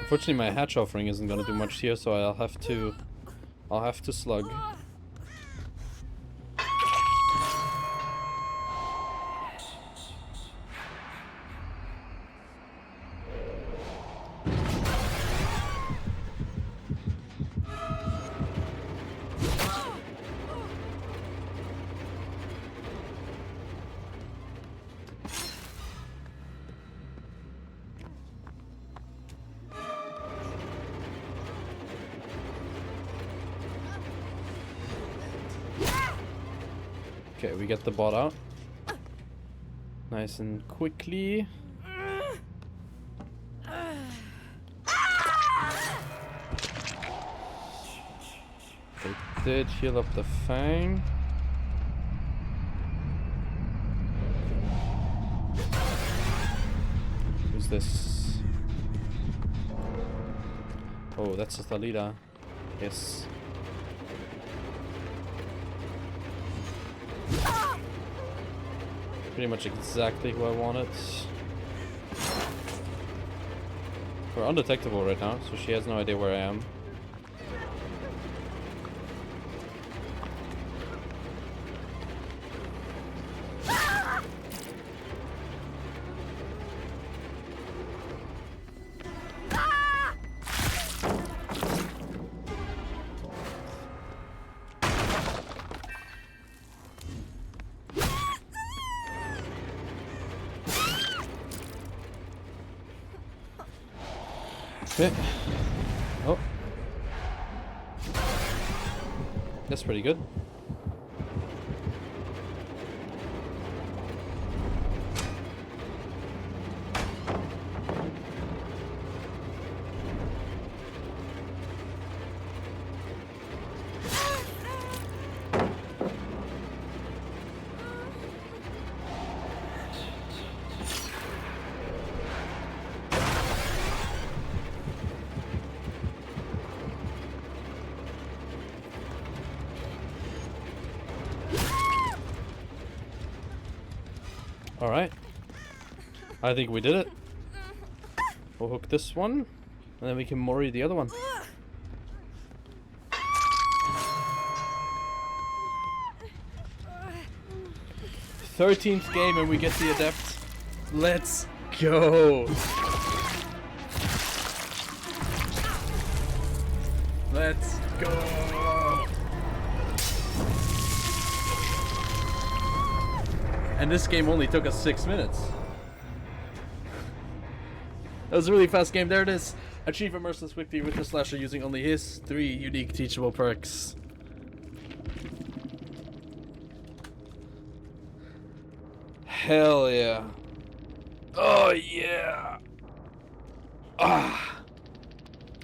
Unfortunately, my hatch offering isn't gonna do much here, so I'll have to slug. Okay, we get the bot out. Nice and quickly. They did heal up the Fang. Who's this? Oh, that's a Thalita. Yes. Pretty much exactly who I wanted. We're undetectable right now, so she has no idea where I am. Okay. Oh. That's pretty good. Alright. I think we did it. We'll hook this one, and then we can mori the other one. "13th game and we get the Adept. Let's go! Let's go! And this game only took us 6 minutes. That was a really fast game. There it is. Achieve a merciless victory with the slasher using only his 3 unique teachable perks. Hell yeah. Oh yeah. Ah.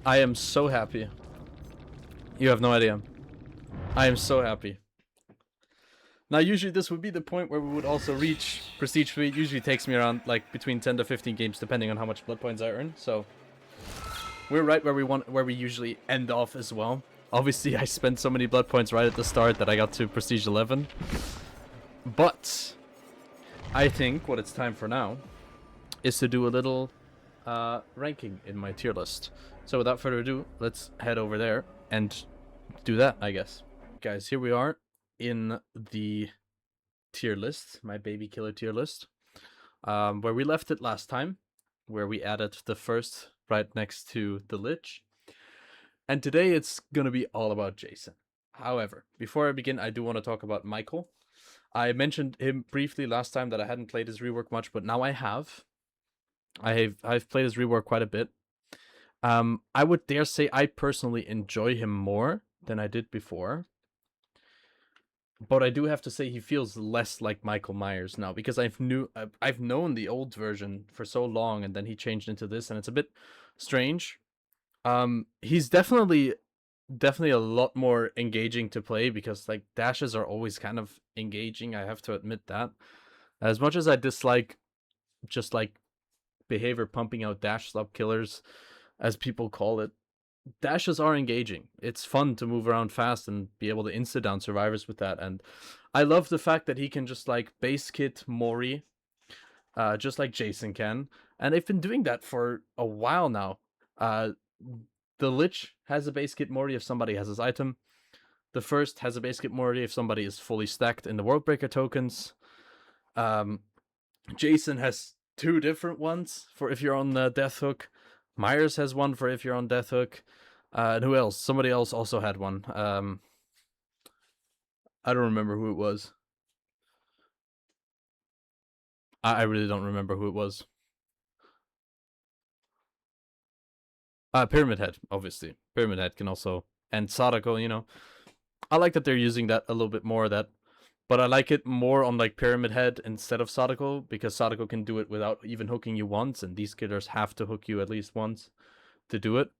I am so happy. You have no idea. I am so happy. Now, usually this would be the point where we would also reach Prestige 3. It usually takes me around, like, between 10 to 15 games, depending on how much blood points I earn. So, we're right where we usually end off as well. Obviously, I spent so many blood points right at the start that I got to Prestige 11. But I think what it's time for now is to do a little ranking in my tier list. So without further ado, let's head over there and do that, I guess. Guys, here we are in the tier list, my baby killer tier list, where we left it last time, where we added the first right next to the Lich. And today it's gonna be all about Jason. However, before I begin, I do want to talk about Michael. I mentioned him briefly last time that I hadn't played his rework much, but now I have. I've played his rework quite a bit. I would dare say I personally enjoy him more than I did before. But I do have to say he feels less like Michael Myers now, because I've known the old version for so long, and then he changed into this, and it's a bit strange. He's definitely a lot more engaging to play, because like dashes are always kind of engaging, I have to admit that. As much as I dislike just like behavior pumping out dash slop killers, as people call it, dashes are engaging. It's fun to move around fast and be able to insta down survivors with that. And I love the fact that he can just like base kit Mori, just like Jason can. And they've been doing that for a while now. The Lich has a base kit Mori if somebody has his item. The first has a base kit Mori if somebody is fully stacked in the Worldbreaker tokens. Jason has two different ones for if you're on Death Hook. Myers has one for if you're on Death Hook. And who else? Somebody else also had one. I don't remember who it was. I really don't remember who it was. Pyramid Head, obviously. Pyramid Head can also... And Sadako, you know. I like that they're using that a little bit more, but I like it more on like Pyramid Head instead of Sadako, because Sadako can do it without even hooking you once, and these killers have to hook you at least once to do it.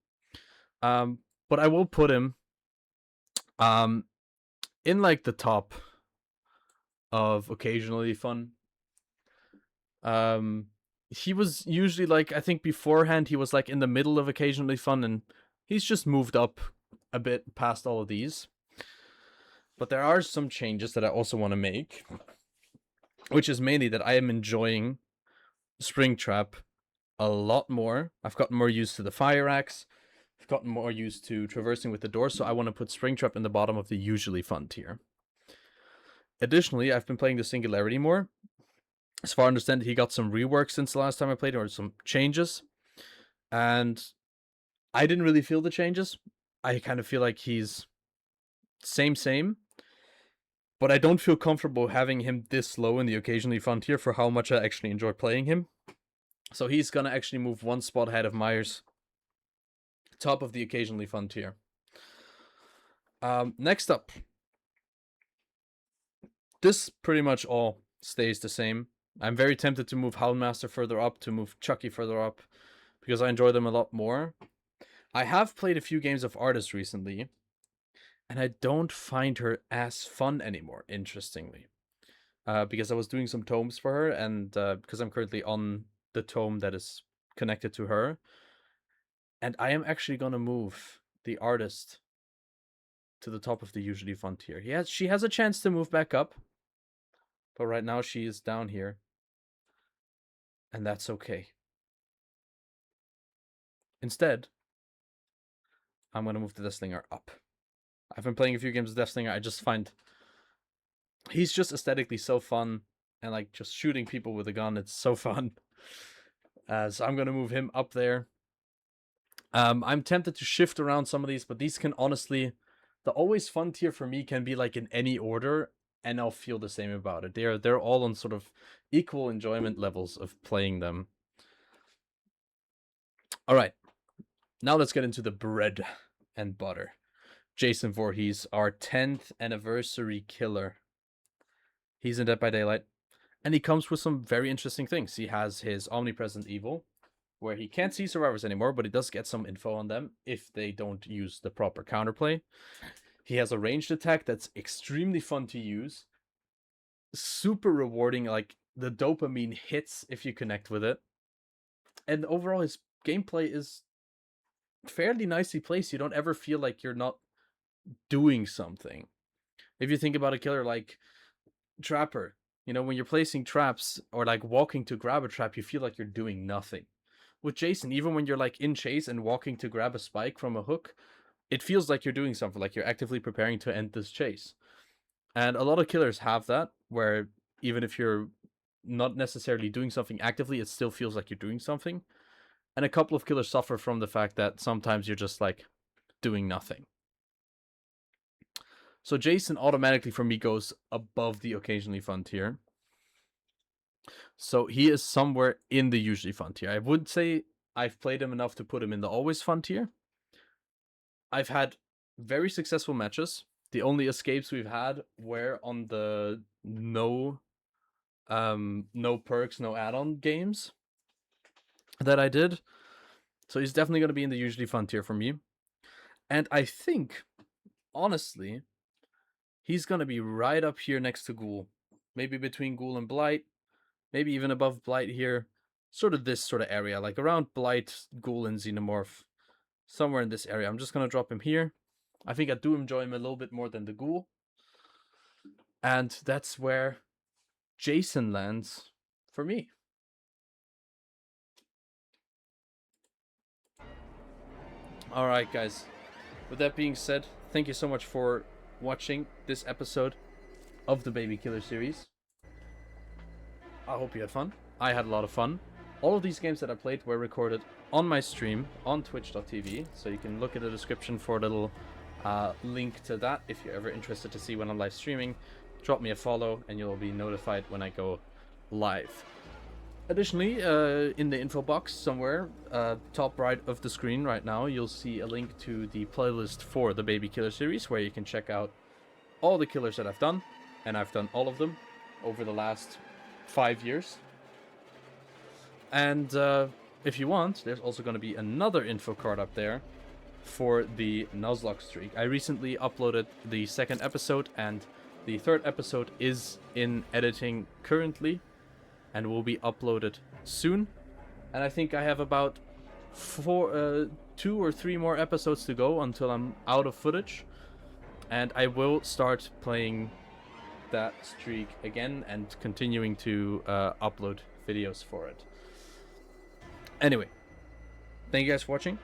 But I will put him in like the top of occasionally fun. He was usually like, I think beforehand he was like in the middle of occasionally fun, and he's just moved up a bit past all of these. But there are some changes that I also want to make, which is mainly that I am enjoying Springtrap a lot more. I've gotten more used to the Fire Axe. I've gotten more used to traversing with the door, so I want to put Springtrap in the bottom of the usually fun tier. Additionally, I've been playing the Singularity more. As far as I understand, he got some rework since the last time I played, or some changes. And I didn't really feel the changes. I kind of feel like he's same. But I don't feel comfortable having him this low in the occasionally fun tier for how much I actually enjoy playing him. So he's gonna actually move one spot ahead of Myers. Top of the occasionally fun tier. Next up. This pretty much all stays the same. I'm very tempted to move Houndmaster further up, to move Chucky further up, because I enjoy them a lot more. I have played a few games of Artist recently, and I don't find her as fun anymore, interestingly. Because I was doing some tomes for her, and because I'm currently on the tome that is connected to her. And I am actually going to move the Artist to the top of the usually fun tier. She has a chance to move back up, but right now she is down here. And that's okay. Instead, I'm going to move the Deathslinger up. I've been playing a few games of Deathslinger. I just find he's just aesthetically so fun, and like just shooting people with a gun, it's so fun. So I'm going to move him up there. I'm tempted to shift around some of these, but these can honestly, the always fun tier for me can be like in any order, and I'll feel the same about it. They're all on sort of equal enjoyment levels of playing them. All right, now let's get into the bread and butter. Jason Voorhees, our 10th anniversary killer. He's in Dead by Daylight, and he comes with some very interesting things. He has his Omnipresent Evil, where he can't see survivors anymore, but he does get some info on them if they don't use the proper counterplay. He has a ranged attack that's extremely fun to use, super rewarding, like the dopamine hits if you connect with it. And overall, his gameplay is fairly nicely placed. You don't ever feel like you're not doing something. If you think about a killer like trapper. You know, when you're placing traps or like walking to grab a trap, you feel like you're doing nothing. With Jason, even when you're like in chase and walking to grab a spike from a hook, it feels like you're doing something, like you're actively preparing to end this chase. And a lot of killers have that, where even if you're not necessarily doing something actively, it still feels like you're doing something. And a couple of killers suffer from the fact that sometimes you're just like doing nothing. So Jason automatically for me goes above the occasionally fun tier. So he is somewhere in the usually fun tier. I would say I've played him enough to put him in the always fun tier. I've had very successful matches. The only escapes we've had were on the no perks, no add-on games that I did. So he's definitely going to be in the usually fun tier for me. And I think, honestly, he's going to be right up here next to Ghoul. Maybe between Ghoul and Blight. Maybe even above Blight here. Sort of this sort of area. Like around Blight, Ghoul, and Xenomorph. Somewhere in this area. I'm just going to drop him here. I think I do enjoy him a little bit more than the Ghoul. And that's where Jason lands for me. Alright, guys. With that being said, thank you so much for watching this episode of the Baby Killer series. I hope you had fun. I had a lot of fun. All of these games that I played were recorded on my stream on twitch.tv, so you can look at the description for a little link to that if you're ever interested to see when I'm live streaming. Drop me a follow and you'll be notified when I go live. Additionally, in the info box somewhere, top right of the screen right now, you'll see a link to the playlist for the Baby Killer series, where you can check out all the killers that I've done, and I've done all of them over the last 5 years. And if you want, there's also going to be another info card up there for the Nuzlocke streak. I recently uploaded the second episode, and the third episode is in editing currently and will be uploaded soon. And I think I have about 2 or 3 more episodes to go until I'm out of footage. And I will start playing that streak again and continuing to upload videos for it. Anyway, thank you guys for watching.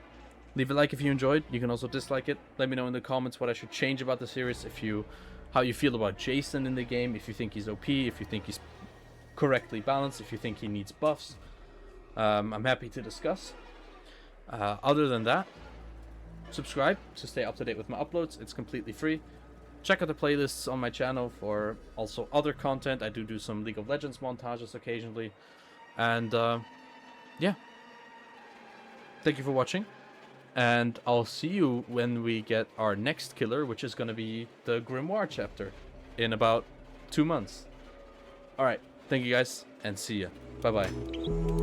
Leave a like if you enjoyed. You can also dislike it. Let me know in the comments what I should change about the series. How you feel about Jason in the game. If you think he's OP. If you think he's correctly balanced. If you think he needs buffs. I'm happy to discuss. Other than that, subscribe to stay up to date with my uploads. It's completely free. Check out the playlists on my channel for also other content. I do some League of Legends montages occasionally. And yeah. Thank you for watching. And I'll see you when we get our next killer, which is going to be the Grimoire chapter in about 2 months. Alright, thank you guys, and see ya. Bye-bye.